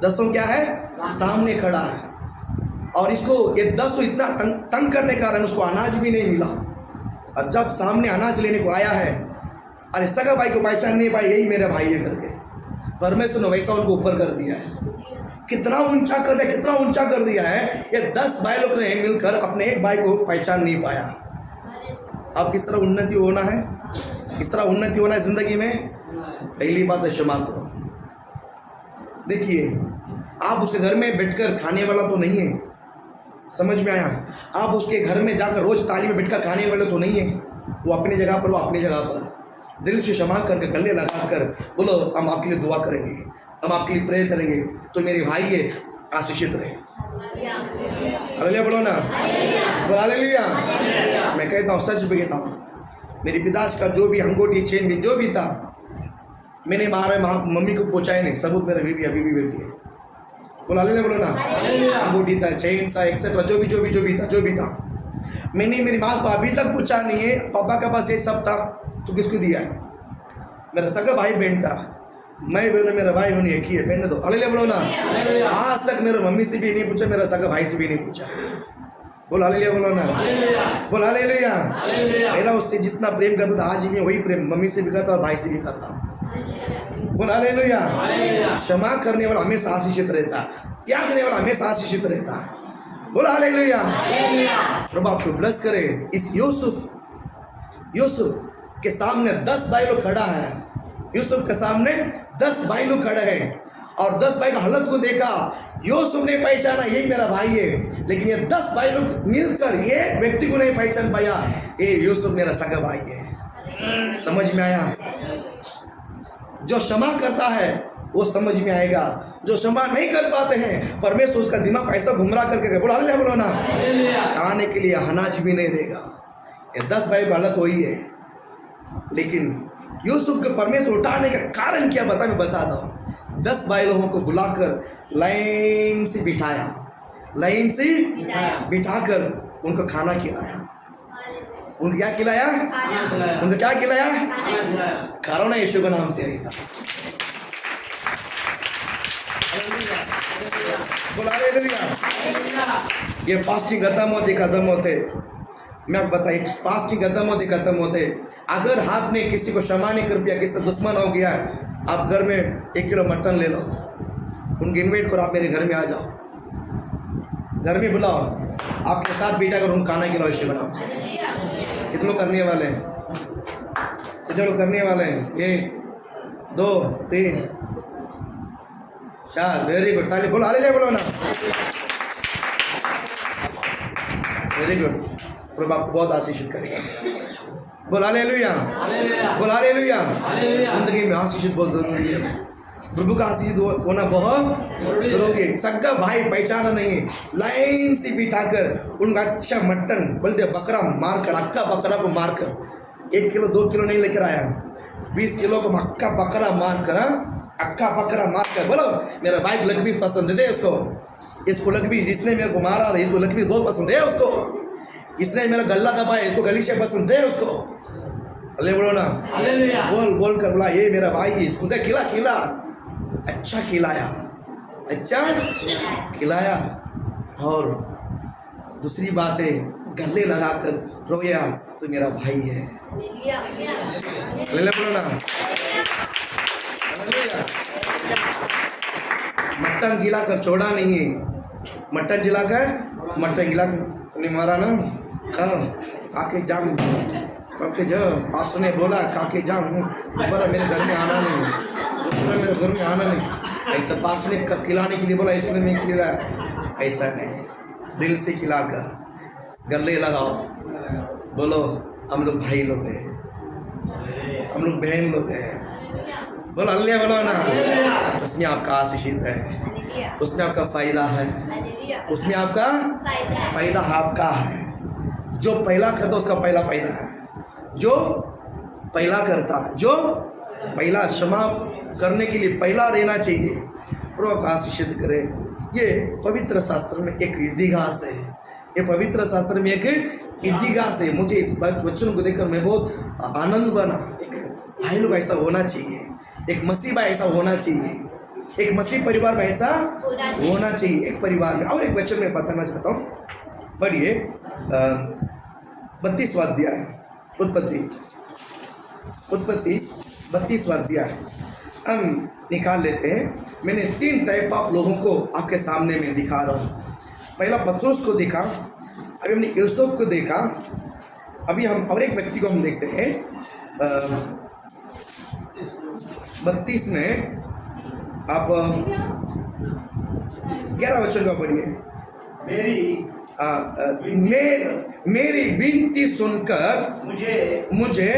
10 क्या है? सामने खड़ा है। और इसको ये 10 इतना तंग करने के कारण उसको अनाज भी नहीं मिला, और जब सामने अनाज लेने को आया है, अरे सगा भाई को पहचान नहीं पाए, यही मेरा भाई है करके परमेश्वर ने वैसा उनको ऊपर कर दिया है। कितना ऊंचा कर दिया, कितना ऊंचा कर दिया है। ये 10 भाई लोग ने मिलकर अपने एक भाई को पहचान नहीं पाया। अब किस तरह उन्नति होना है, किस तरह उन्नति होना है जिंदगी में? पहली बात है क्षमा करो। देखिए, आप उसके घर में बैठकर खाने वाला तो नहीं है, समझ में आया? आप उसके घर में जाकर रोज थाली में बैठकर खाने वाले तो नहीं है। वो अपनी जगह पर, वो अपनी जगह पर दिल से क्षमा करके गले लगाकर बोलो, हम आपके लिए दुआ करेंगे, हम आपके लिए प्रेयर करेंगे, तो मेरे भाई ये आशीषित रहे। हालेलुया बोलो ना, बोलो हालेलुया। मैं कहता हूँ, सच भी कहता हूँ, मेरे पिताजी का जो भी अंगूठी चेन भी जो भी था, मैंने मारा मम्मी को पहुँचाया नहीं। सबूत मेरा बीबी अभी भी बैठी है। बोलो हालेलुया बोलो ना। अंगूठी था, चेन था, एक्सेट्रा जो भी था, मैंने मेरी माँ को अभी तक पूछा नहीं है। पापा के पास ये सब था तो किसको दिया है? मेरा सगा भाई बहन था, मैं बहन, मेरा भाई बहन एक ही है, पहनने दो। हालेलुया बोलो ना। आज तक मेरे मम्मी से भी नहीं पूछा, मेरा सगा भाई से भी नहीं पूछा। बोलो हालेलुया बोलो ना, बोलो हालेलुया। पहला उससे जितना प्रेम करता था, आज भी वही प्रेम मम्मी से भी करता और भाई से भी करता। बोलो हालेलुया। क्षमा करने वाला हमेशा आशीषित रहता, त्याग करने वाला हमेशा आशीषित रहता। बोलो हालेलुया। प्रभु आपको ब्लेस करे। इस यूसुफ के सामने 10 भाई लोग खड़ा है। यूसुफ के सामने 10 भाई लोग खड़े हैं और 10 भाई का हालत को देखा। यूसुफ ने पहचाना यही मेरा भाई है, लेकिन ये 10 भाई लोग मिलकर एक व्यक्ति को नहीं पहचान पाया, ये यूसुफ मेरा सगा भाई है। समझ में आया? जो क्षमा करता है वो समझ में आएगा, जो क्षमा नहीं कर पाते हैं परमेश्वर उसका दिमाग ऐसा घुमरा करके बोला हालेलुया बोलो ना, खाने के लिए अनाज भी नहीं देगा। ये 10 भाई की हालत वही है। लेकिन यूसुफ के परमेश्वर उठाने का कारण क्या बता, मैं बता दो। 10 भाई लोगों को बुलाकर लाइन से बिठाया, लाइन से बिठाकर उनको खाना खिलाया। उनको क्या खिलाया? उनको क्या खिलाया? खाओ ना यीशु के नाम से ऐसा। ये फास्टिंग खत्म होते मैं आपको बताइए, फास्टिंग खत्म होते अगर आपने किसी को क्षमा नहीं कर दिया, किसी से दुश्मन हो गया, आप घर में 1 किलो मटन ले लो, उनको इनवाइट करो, आप मेरे घर में आ जाओ, घर में बुलाओ, आपके साथ बैठा कर उनको खाना खिलाओ यीशु के नाम से। कितने लोग करने वाले हैं? कितने लोग करने वाले हैं? 1 2 3 4। वेरी गुड, ताली बोलो हालेलुया बोलो ना। Very good. प्रभु आपको बहुत आशीषित करेगा। बोल हालेलुया, बोल हालेलुया। जिंदगी में आशीषित बहुत जरूरी है। प्रभु का आशीषित होना बहुत जरूरी है। सगा भाई पहचाना नहीं है, लाइन से बिठाकर उनका अच्छा मटन बोलते बकरा मारकर, अक्का बकरा को मारकर, 1 किलो 2 किलो नहीं लेकर आया, 20 किलो को अक्का बकरा मारकर, अक्का बकरा मारकर। बोलो मेरा भाई को लकबी पसंद है, इसको लकबी, जिसने मेरे को मारा था इसको लकबी बहुत पसंद है, उसको इसने मेरा गला दबाया इसको गली से पसंद है उसको। अल्ले बोलो ना, बोल कर बोला ये मेरा भाई है, इसको खिला अच्छा खिलाया, अच्छा खिलाया। और दूसरी बात है, गले लगाकर रोया तो मेरा भाई है। बोलो ना, मटन गिलाकर छोड़ा नहीं है, मटन गिलाकर मारा ना, काके जाम काके जा, पास्टर ने बोला काके जाम, दोबारा मेरे घर में आना नहीं, दोबारा मेरे घर में आना नहीं। ऐसा पास्टर ने खिलाने के लिए बोला, इसलिए नहीं खिलाया, ऐसा नहीं। दिल से खिलाकर गले लगाओ, बोलो हम लोग भाई लोग हैं, हम लोग बहन लोग हैं। बोलो अल्लाह बोलो ना। उसमें आपका आशीषित है, उसमें आपका फायदा है, उसमें आपका फायदा आपका है। जो पहला करता उसका पहला फायदा है, जो पहला करता, जो पहला क्षमा करने के लिए पहला रहना चाहिए। प्रभु आशीषित करे। ये पवित्र शास्त्र में एक इतिहास है, ये पवित्र शास्त्र में एक इतिहास है। मुझे इस वचन को देखकर मैं बहुत आनंद बना। एक भाई लोग ऐसा होना चाहिए, एक मसीह भाई ऐसा होना चाहिए, एक मसीह परिवार में ऐसा होना चाहिए, एक परिवार में। और एक वचन मैं बताना चाहता हूँ, पढ़िए 32वां अध्याय, उत्पत्ति 32वां अध्याय हम निकाल लेते हैं। मैंने 3 टाइप ऑफ लोगों को आपके सामने में दिखा रहा हूँ। पहला पत्रुस को देखा, अभी हमने यूसुफ को देखा, अभी हम और एक व्यक्ति को हम देखते हैं। 32 में आप 11 वचन का पढ़िए। मेरी विनती सुनकर मुझे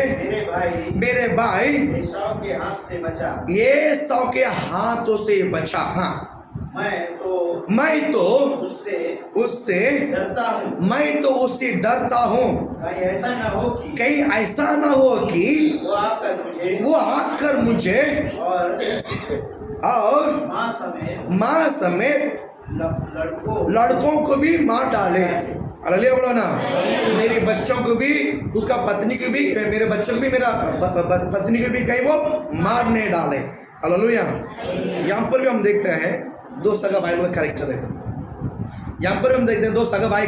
मेरे भाई एसाव के हाथ से बचा। एसाव के हाथों से बचा। हाँ, मैं तो उससे डरता हूँ। मैं तो उससे डरता हूँ। कहीं ऐसा ना हो कि वो आकर मुझे और माँ समेत लड़कों को भी मार डाले। अरे बोलो ना, मेरे बच्चों को भी, उसका पत्नी को भी, मेरे बच्चों को भी, मेरा पत्नी को भी कहीं वो मारने डाले। हालेलुया। यहाँ पर भी हम देखते हैं 2 सगा भाई का कैरेक्टर है। यहाँ पर हम देखते हैं 2 सगा भाई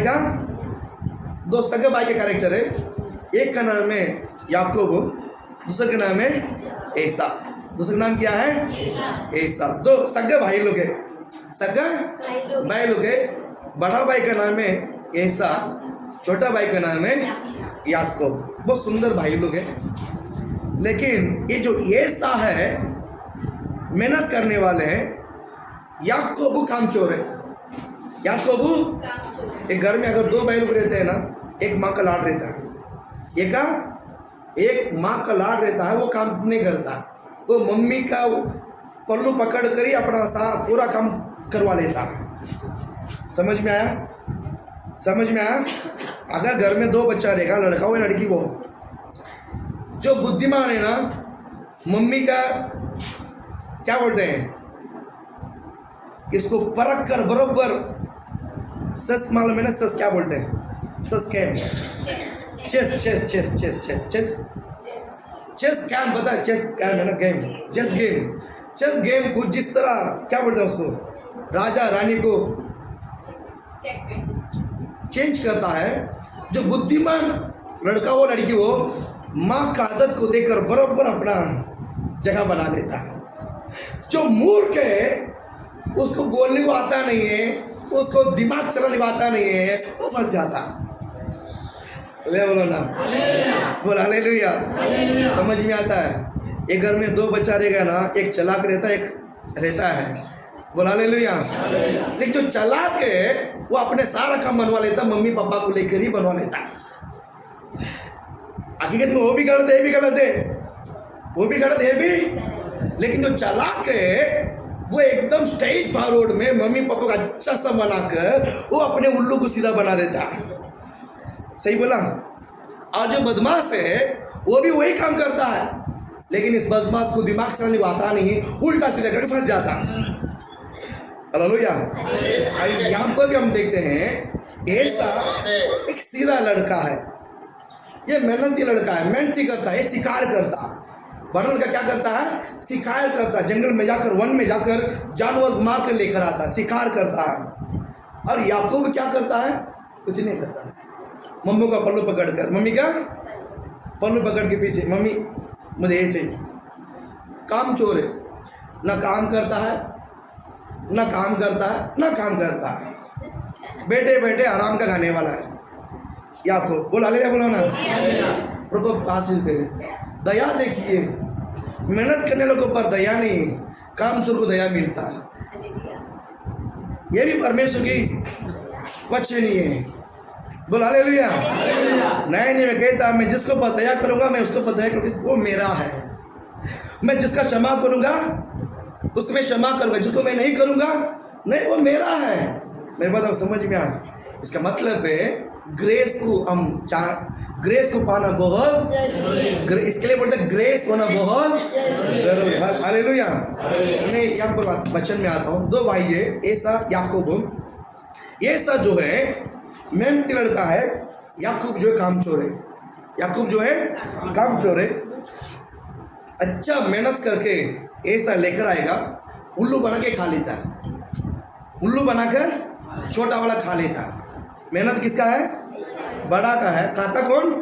का कैरेक्टर है। एक का नाम है याकूब, दूसरे का नाम है एसा। दूसरा नाम क्या है? एसा। 2 सगे भाई लोग है, सगा भाई लोग है। बड़ा भाई का नाम है एसा, छोटा भाई का नाम है याकूब। बहुत सुंदर भाई लोग है। लेकिन ये जो एसा है, मेहनत करने वाले हैं। याकूब कामचोर है। याकूब एक घर में अगर 2 भाई लोग रहते हैं ना, एक माँ का लाड रहता है, एक माँ का लाड रहता है, वो काम नहीं करता, वो मम्मी का पल्लू पकड़ कर ही अपना पूरा काम करवा लेता है। समझ में आया? अगर घर में 2 बच्चा रहेगा, लड़का हो या लड़की हो, जो बुद्धिमान है ना, मम्मी का क्या बोलते हैं, इसको परख कर बरोबर सस, मालूम है ना सस क्या बोलते हैं? सस कैम, चेस कैम, पता है? चेस कैम है ना, गेम, चेस गेम को जिस तरह क्या बोलते हैं उसको, राजा रानी को चेंज करता है। जो बुद्धिमान लड़का हो लड़की हो, माँ का आदत को देखकर बरोबर अपना जगह बना लेता है। जो मूर्ख है, उसको बोलने को आता नहीं है, उसको दिमाग चलाने को आता नहीं है, वो फंस जाता। ले बोलो ना, बोल हालेलुया। समझ में आता है? एक घर में 2 बच्चा रहेगा ना, एक चलाक रहता है, एक रहता है। बोल हालेलुया। लेकिन जो चलाक है वो अपने सारा काम बनवा लेता, मम्मी पापा को लेकर ही बनवा लेता। हकीकत में वो भी गलत है, भी। लेकिन जो चलाक है वो एकदम स्ट्रेट फॉरवर्ड में मम्मी पापा को अच्छा सा बनाकर वो अपने उल्लू को सीधा बना देता है। सही बोला? और जो बदमाश है वो भी वही काम करता है, लेकिन इस बदमाश को दिमाग चलाने को आता नहीं, उल्टा सीधा करके फंस जाता। हालेलुया। यहाँ पर भी हम देखते हैं ऐसा एक सीधा लड़का है, ये मेहनती लड़का है, मेहनती करता है, शिकार करता है। बड़ा लड़का क्या करता है? शिकार करता है, जंगल में जाकर, वन में जाकर जानवर मार कर लेकर आता है, शिकार करता है। और याकूब क्या करता है? कुछ नहीं करता। मम्मी का पल्लू पकड़कर, मम्मी का पल्लू पकड़ के पीछे, मम्मी मुझे ये चाहिए। काम चोर है, ना काम करता है, बैठे बैठे आराम का खाने वाला है याकूब। बोला ले बोलो ना, प्रभु आशीष करे। दया देखिए, मेहनत करने लोगों पर दया नहीं, काम चोर को दया मिलता है। ये भी परमेश्वर की वचन नहीं है। बोला हालेलुया। नहीं, मैं कहता, मैं जिसको पर दया करूंगा मैं उसको पर दया करूंगा, वो मेरा है। मैं जिसका क्षमा करूंगा उसको मैं क्षमा करूंगा, जिसको मैं नहीं करूंगा नहीं, वो मेरा है। मेरे बात आप समझ में आए? इसका मतलब है ग्रेस को पाना बहुत जरूरी, इसके लिए बोलते हैं ग्रेस होना बहुत जरूरी। हालेलुया। मैं यहाँ पर वचन में आता हूँ। 2 भाई है, एसा याकूब। एसा जो है मेहनती लड़का है, याकूब जो है कामचोर है। अच्छा मेहनत करके ऐसा लेकर आएगा, उल्लू बना के खा लेता है, उल्लू बनाकर छोटा वाला खा लेता है। मेहनत किसका है? बड़ा का है, खाता कौन?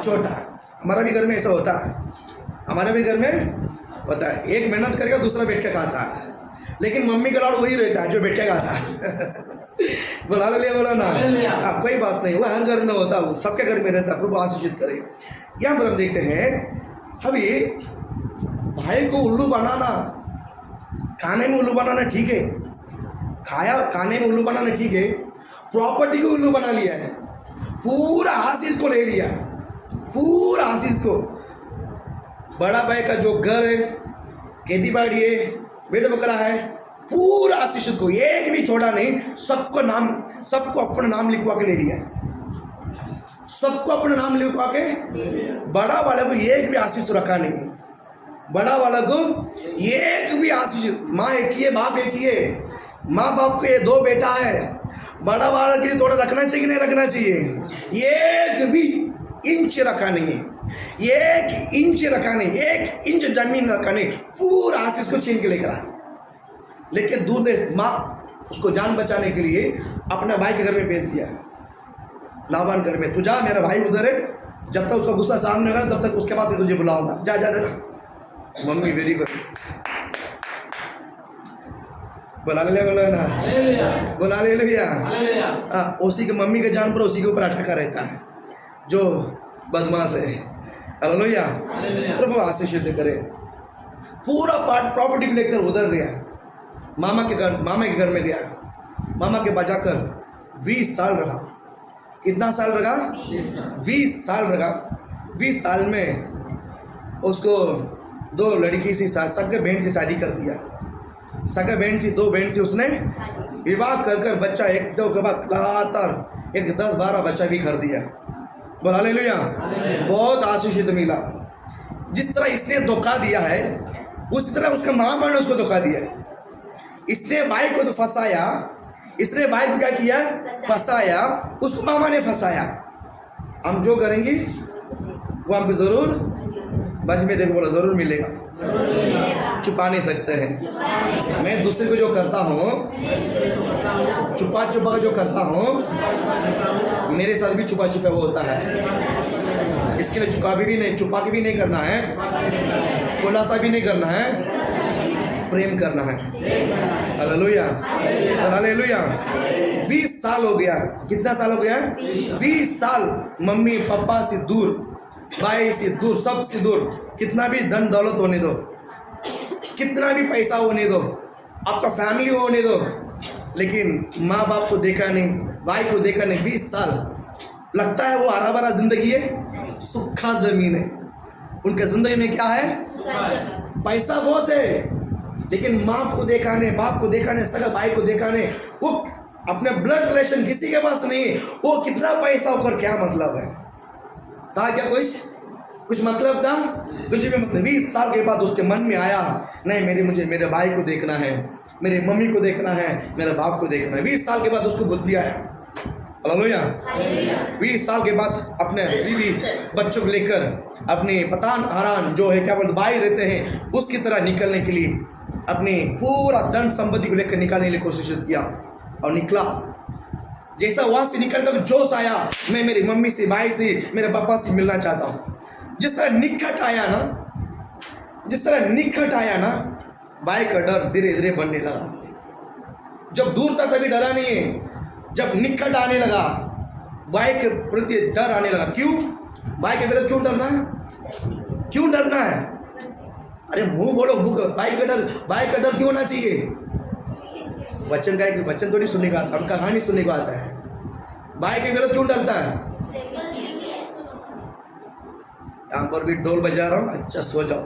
छोटा है। हमारा भी घर में ऐसा होता है, हमारे भी घर में होता है। एक मेहनत करेगा, दूसरा बैठ के खाता है, लेकिन मम्मी का लाड़ वही रहता है जो बैठ के खाता है। बोला ले बोला ना, कोई बात नहीं, वो हर घर में होता है, सबके घर में रहता है। प्रभु आशीषित करे। यहाँ पर हम देखते हैं, अभी भाई को उल्लू बनाना, खाने में उल्लू बनाना ठीक है, खाने में उल्लू बनाना ठीक है, प्रॉपर्टी को उल्लू बना लिया है, पूरा आशीष को ले लिया, पूरा आशीष को। बड़ा भाई का जो घर है, खेती बाड़ी है, बेटा बकरा है, पूरा आशीष को एक भी छोड़ा नहीं, सबको अपना नाम लिखवा के ले लिया, सबको अपना नाम लिखवा के। बड़ा वाले को एक भी आशीष रखा नहीं, बड़ा वाला को एक भी आशीष। माँ एक ही है, बाप एक ही है, माँ बाप को ये 2 बेटा है, बड़ा वाला के लिए थोड़ा रखना चाहिए नहीं रखना चाहिए, एक भी इंच रखा नहीं है, 1 इंच रखा नहीं, 1 इंच जमीन रखा नहीं, पूरा आशीष को छीन के लेकर आया। लेकिन दूर देश माँ उसको जान बचाने के लिए अपने भाई के घर में भेज दिया, लाबान घर में, तू जा, मेरा भाई उधर है, जब तक उसका गुस्सा सामने होगा तब तक उसके बाद मैं तुझे बुलाऊंगा, जा जा जा। मम्मी वेरी गुड, बोला ले बोला ना, बोला ले भैया। उसी के मम्मी के जान पर उसी के ऊपर अटका रहता है जो बदमाश है। हालेलुया, प्रभु आशीषित करे। पूरा प्रॉपर्टी लेकर उधर गया, मामा के घर में गया, मामा के पास जाकर 20 साल रहा। कितना साल रहा? 20 साल रहा। 20 साल में उसको 2 लड़की से सगे बहन से शादी कर दिया, सगे बहन से 2 बहन से उसने विवाह कर बच्चा 1-2 के बाद लगातार 10-12 बच्चा भी कर दिया। बोल हालेलुया, बहुत आशीषित मिला। जिस तरह इसने धोखा दिया है, उसी तरह उसका मामा ने उसको धोखा दिया है। इसने भाई को तो फंसाया, इसने भाई को क्या किया? फंसाया, उसको मामा ने फंसाया। हम जो करेंगे वो हमको जरूर बच में देखो, बोला जरूर मिलेगा, छुपा नहीं सकते हैं। मैं दूसरे को जो करता हूँ, छुपा जो करता हूँ, मेरे साथ भी छुपा वो होता है। इसके लिए छुपा के भी नहीं करना है, खुलासा भी नहीं करना है, प्रेम करना है। Hallelujah, hallelujah. 20 साल हो गया। कितना साल हो गया? 20 साल मम्मी पापा से दूर, भाई से दूर, सबसे दूर। कितना भी धन दौलत होने दो, कितना भी पैसा होने दो, आपका फैमिली होने दो, लेकिन माँ बाप को देखा नहीं, भाई को देखा नहीं। 20 साल लगता है वो हरा भरा जिंदगी है, सूखा जमीन है। उनके जिंदगी में क्या है? पैसा बहुत है, लेकिन माँ को देखा नहीं, बाप को देखा नहीं, सगा भाई को देखा नहीं, वो अपने ब्लड रिलेशन किसी के पास नहीं। वो कितना पैसा होकर क्या मतलब है? था क्या कुछ मतलब था? कुछ भी मतलब। 20 साल के बाद उसके मन में आया, नहीं मुझे मेरे भाई को देखना है, मेरे मम्मी को देखना है, मेरे बाप को देखना है। 20 साल के बाद उसको बुद्धि आया। हालेलुया। 20 साल के बाद अपने बीवी बच्चों को लेकर अपने पतान हरान जो है क्या बोलते भाई रहते हैं, उसकी तरह निकलने के लिए अपनी पूरा धन संपत्ति को लेकर निकालने के लिए कोशिश किया और निकला। जैसा वहां से निकलता तो जोश आया, मैं मेरी मम्मी से, भाई से, मेरे पापा से मिलना चाहता हूँ। जिस तरह निकट आया ना, भाई का डर धीरे धीरे बढ़ने लगा। जब दूर था तभी डरा नहीं है, जब निकट आने लगा भाई के प्रति डर आने लगा। क्यों? भाई के विरुद्ध क्यों डरना है? क्यों डरना है? अरे मुंह बोलो, भाई का डर क्यों होना चाहिए? वचन थोड़ी सुनने का आता, अब कहानी सुनने को आता है। भाई के विरुद्ध क्यों डरता है? यहाँ पर भी ढोल बजा रहा हूँ, अच्छा सो जाओ।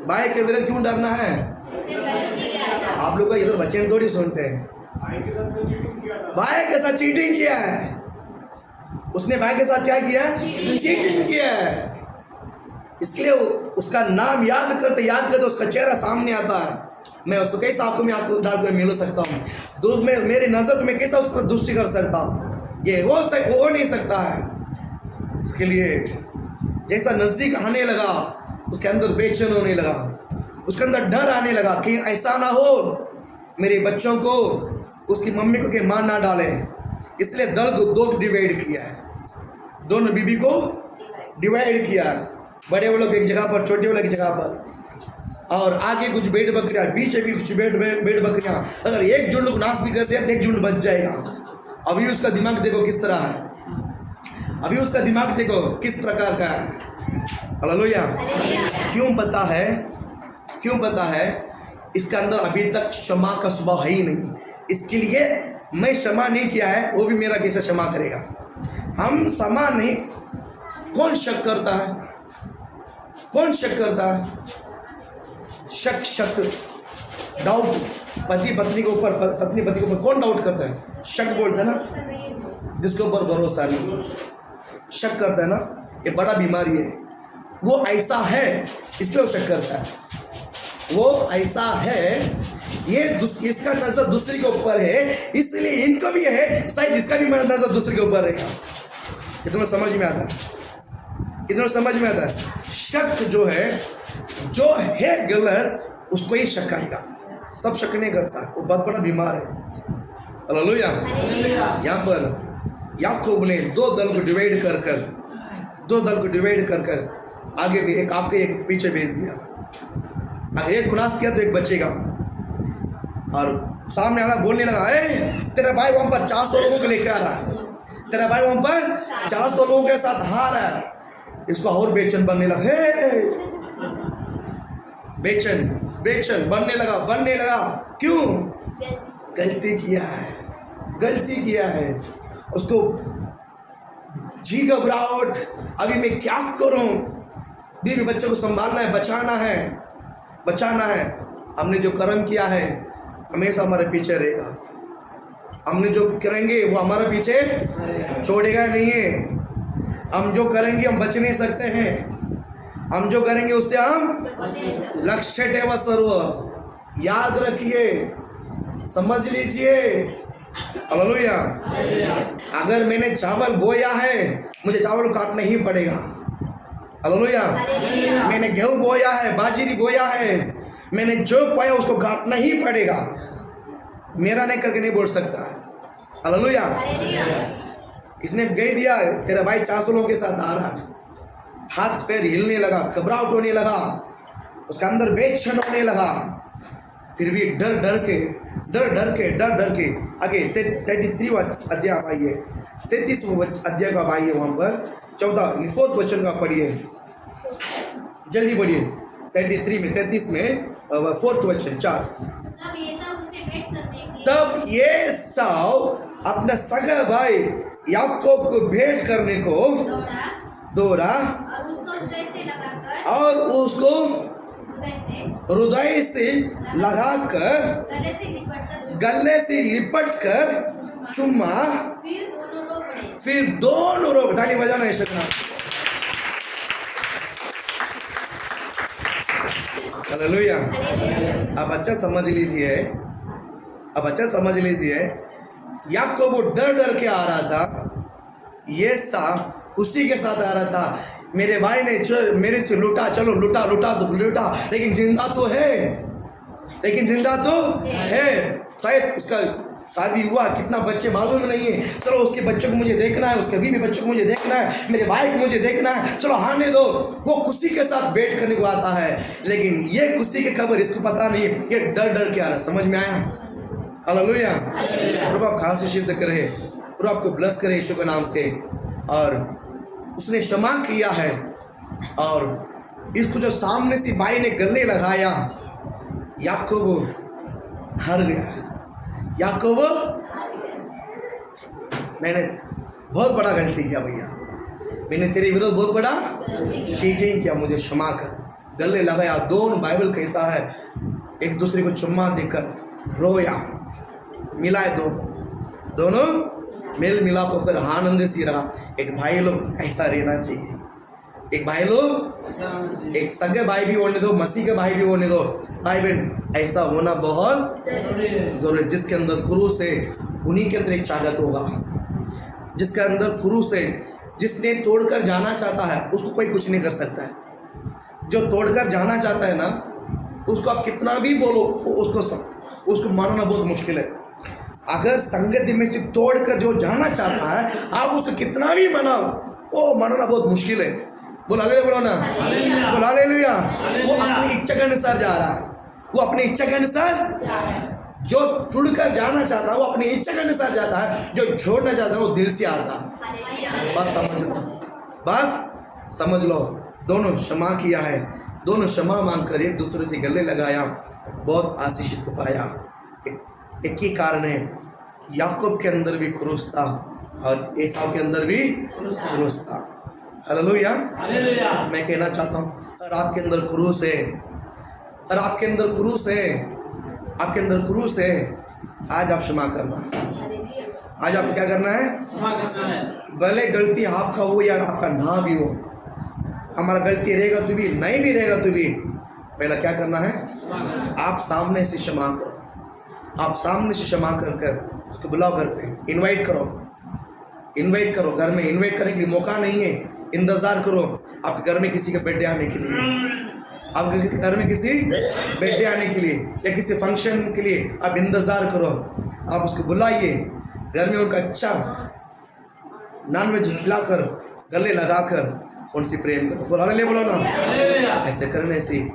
भाई के विरुद्ध क्यों डरना है? आप लोग इधर वचन थोड़ी सुनते हैं। भाई के साथ चीटिंग किया है उसने, भाई के साथ क्या किया? चीटिंग किया है। इसलिए उसका नाम याद करते उसका चेहरा सामने आता है। मैं उसको कैसा मैं आपको डाल कर मिल सकता हूँ, दूध में मेरी नजर में कैसा उसको दुष्टि कर सकता हूँ? ये हो नहीं सकता है। इसके लिए जैसा नजदीक आने लगा, उसके अंदर बेचैन होने लगा, उसके अंदर डर आने लगा कि ऐसा ना हो मेरे बच्चों को, उसकी मम्मी को के मार ना डाले। इसलिए दल को 2 डिवाइड किया है, दोनों बीबी को डिवाइड किया, बड़े वालों को एक जगह पर, छोटे वालों की जगह पर, और आगे कुछ भेड़ बकरियां, पीछे भी कुछ भेड़ बकरियां। अगर एक झुंड को नाश भी कर दिया तो एक झुंड बच जाएगा। अभी उसका दिमाग देखो किस तरह है, अभी उसका दिमाग देखो किस प्रकार का है। हालेलुया। क्यों पता है? क्यों पता है? इसका अंदर अभी तक क्षमा का स्वभाव है ही नहीं। इसके लिए मैं क्षमा नहीं किया है, वो भी मेरा कैसे क्षमा करेगा? हम क्षमा नहीं, कौन शक करता है? कौन शक करता है? शक डाउट, पति पत्नी के ऊपर, पत्नी पति के ऊपर कौन डाउट करता है? शक बोलता है ना, जिसके ऊपर भरोसा नहीं, शक करता है ना, ये बड़ा बीमारी है। वो ऐसा है इसलिए वो शक करता है, वो ऐसा है, ये इसका नजर दूसरे के ऊपर है इसलिए इनको भी है, शायद इसका भी नजर दूसरे के ऊपर रहेगा। कितना समझ में आता है? कितना समझ में आता है? शक जो है गलत, उसको ही शक आएगा। सब शक नहीं करता, वो बहुत बड़ा बीमार है। हालेलुया। यहाँ पर याकूब ने दो दल को डिवाइड कर आगे भी एक आपके एक पीछे भेज दिया। अगर एक खुलास किया तो एक बचेगा। और सामने वाला बोलने लगा, तेरा भाई वहां पर 400 लोगों को लेकर आ रहा है, तेरा भाई वहां पर 400 लोगों के साथ हार है। इसको और बेचैन बनने लगा, बेचैन बनने लगा। क्यों? गलती किया है। उसको जी घबराहट, अभी मैं क्या करूं? बीवी बच्चों को संभालना है, बचाना है। हमने जो कर्म किया है हमेशा हमारे पीछे रहेगा। हमने जो करेंगे वो हमारे पीछे छोड़ेगा नहीं है। हम जो करेंगे हम बच नहीं सकते हैं। हम जो करेंगे उससे हम लक्ष्य टेवा सर्व, याद रखिए, समझ लीजिए। हालेलुया। अगर मैंने चावल बोया है मुझे चावल काटना ही पड़ेगा। हालेलुया। मैंने गेहूं बोया है, बाजरी बोया है, मैंने जो बोया उसको काटना ही पड़ेगा। मेरा नहीं करके नहीं बोल सकता। हालेलुया। किसने कह दिया तेरा भाई 400 लोगों के साथ आ रहा, हाथ पैर हिलने लगा, घबराहट होने लगा, उसका अंदर बेचैन होने लगा। फिर भी डर के आगे 33 अध्याय आइए, 33 अध्याय का आइए, वहां पर 4 वचन का पढ़िए, जल्दी पढ़िए। 33 में 4 वचन 4। तब एसाव अपना सगा भाई याकूब को भेंट करने को दौड़ा और उसको हृदय से लगाकर गले से लिपट कर चुम्मा, फिर दोनों रो ताली बजाना है शकना। हालेलुया। अब अच्छा समझ लीजिए, याकूब डर के आ रहा था, ये सा खुशी के साथ आ रहा था। मेरे भाई ने मेरे से लूटा, चलो लूटा, लेकिन जिंदा तो है। शायद उसका शादी हुआ, कितना बच्चे मालूम नहीं है, चलो उसके बच्चों को मुझे देखना है, उसके बीवी बच्चों को मुझे देखना है, मेरे भाई को मुझे देखना है, चलो आने दो। वो खुशी के साथ बैठ करने को आता है, लेकिन ये खुशी की खबर इसको पता नहीं, ये डर के आ रहा। समझ में आया? हालेलुया। प्रभु आप खास सिद्ध करे, प्रभु आपको ब्लेस करे यीशु के नाम से। और उसने क्षमा किया है, और इसको जो सामने से भाई ने गले लगाया, याकूब हार गया। याकूब, मैंने बहुत बड़ा गलती किया भैया, मैंने तेरे विरुद्ध बहुत बड़ा चीटिंग किया, मुझे क्षमा कर। गले लगाया। दोनों बाइबल कहता है एक दूसरे को चुम्मा देकर रोया, मिलाए, दोनों मेल मिलाप होकर आनंद से रहा। एक भाई लोग ऐसा रहना चाहिए। एक भाई लोग, एक सगे भाई भी होने दो, मसीह के भाई भी होने दो, भाई बहन ऐसा होना बहुत जरूरी। जिसके अंदर क्रूस है उन्हीं के अंदर एक चाहत होगा। जिसके अंदर क्रूस है, जिसने तोड़कर जाना चाहता है उसको कोई कुछ नहीं कर सकता है। जो तोड़कर जाना चाहता है ना, उसको आप कितना भी बोलो उसको मानना बहुत मुश्किल है। अगर संगति में से तोड़कर जो जाना चाहता है, आप उसको कितना भी मनाओ, वो मानना बहुत मुश्किल है। बोल हालेलुया बोलो ना, हालेलुया। बोल हालेलुया। वो हालेलुया। अपनी इच्छा के अनुसार जा रहा है, वो अपनी इच्छा के अनुसार जो जुड़कर जाना चाहता है वो अपनी इच्छा के अनुसार जाता है, जो छोड़ना चाहता है वो दिल से आता है। बात समझ लो, बात समझ लो। दोनों क्षमा किया है, दोनों क्षमा मांग कर एक दूसरे से गले लगाया, बहुत आशीषित पाया। एक ही कारण है, याकूब के अंदर भी क्रूस था और एसाव के अंदर भी क्रूस था। हालेलुया। हालेलुया। मैं कहना चाहता हूँ अगर आपके अंदर क्रूस है, अगर आपके अंदर क्रूस है, आपके अंदर क्रूस है, आज आप क्षमा करना। आज आप क्या करना है? क्षमा करना है। भले गलती आपका हो या आपका ना भी हो, हमारा गलती रहेगा तो भी, नहीं भी रहेगा तो भी, पहला क्या करना है? आप सामने से क्षमा करो, आप सामने से क्षमा कर कर उसको बुलाओ, घर पे इनवाइट करो, इनवाइट करो। घर में इनवाइट करने के लिए मौका नहीं है, इंतजार करो आपके घर में किसी का बर्थडे आने के लिए, आपके घर में किसी बर्थडे आने के लिए या किसी फंक्शन के लिए आप इंतजार करो, आप उसको बुलाइए घर में, उनका अच्छा नॉनवेज खिलाकर, गले लगाकर उनसे प्रेम करो। बोलो हालेलुया बोलो ना। हालेलुया। ऐसे करने से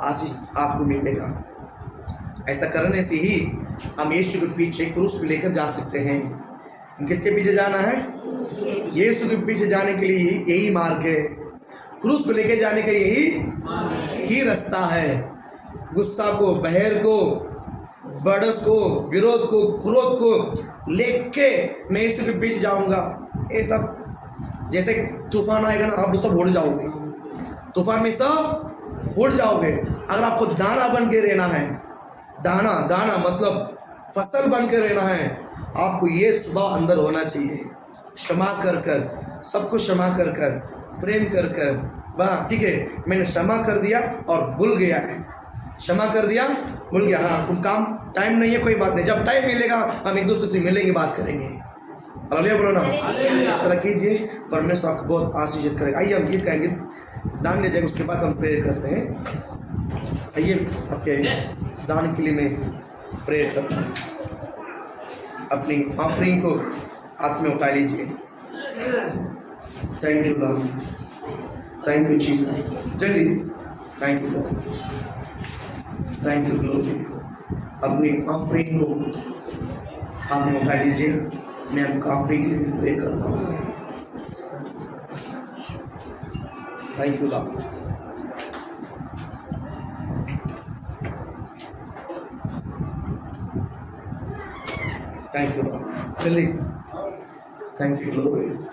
आशीष आपको मिलेगा, ऐसा करने से ही हम यीशु के पीछे क्रूस को लेकर जा सकते हैं। किसके पीछे जाना है? यीशु के पीछे जाने के लिए यही मार्ग है, क्रूस को लेकर जाने का यही रास्ता है। गुस्सा को, बहर को, बड़स को, विरोध को, क्रोध को लेके मैं यीशु के पीछे जाऊंगा, ये सब जैसे तूफान आएगा ना, आप सब उड़ जाओगे, तूफान में सब उड़ जाओगे। अगर आपको दाना बन के रहना है, दाना दाना मतलब फसल बन के रहना है, आपको ये स्वभाव अंदर होना चाहिए, क्षमा कर कर, सबको क्षमा कर कर, प्रेम कर कर। वाह ठीक है, मैंने क्षमा कर दिया और भूल गया है, क्षमा कर दिया भूल गया, हाँ तुम काम टाइम नहीं है, कोई बात नहीं, जब टाइम मिलेगा हम एक दूसरे से मिलेंगे, बात करेंगे। हालेलुया बोलो ना। हालेलुया। इस तरह कीजिए, परमेश्वर आपको बहुत आशीषित करेगा। आइए हम गीत गाएंगे, दान ले जाएंगे, उसके बाद हम प्रेयर करते हैं। आइए आपके दान के लिए मैं प्रेयर करता हूँ। अपनी ऑफरिंग को हाथ में उठा लीजिए। Thank you Lord, thank you Jesus, जल्दी thank you Lord, thank you glory. अपनी ऑफरिंग को हाथ में उठा लीजिए, मैं आपको ऑफरिंग के लिए प्रे करता हूँ। Thank you Lord. Thank you Lord, जल्दी, थैंक यू लॉर्ड।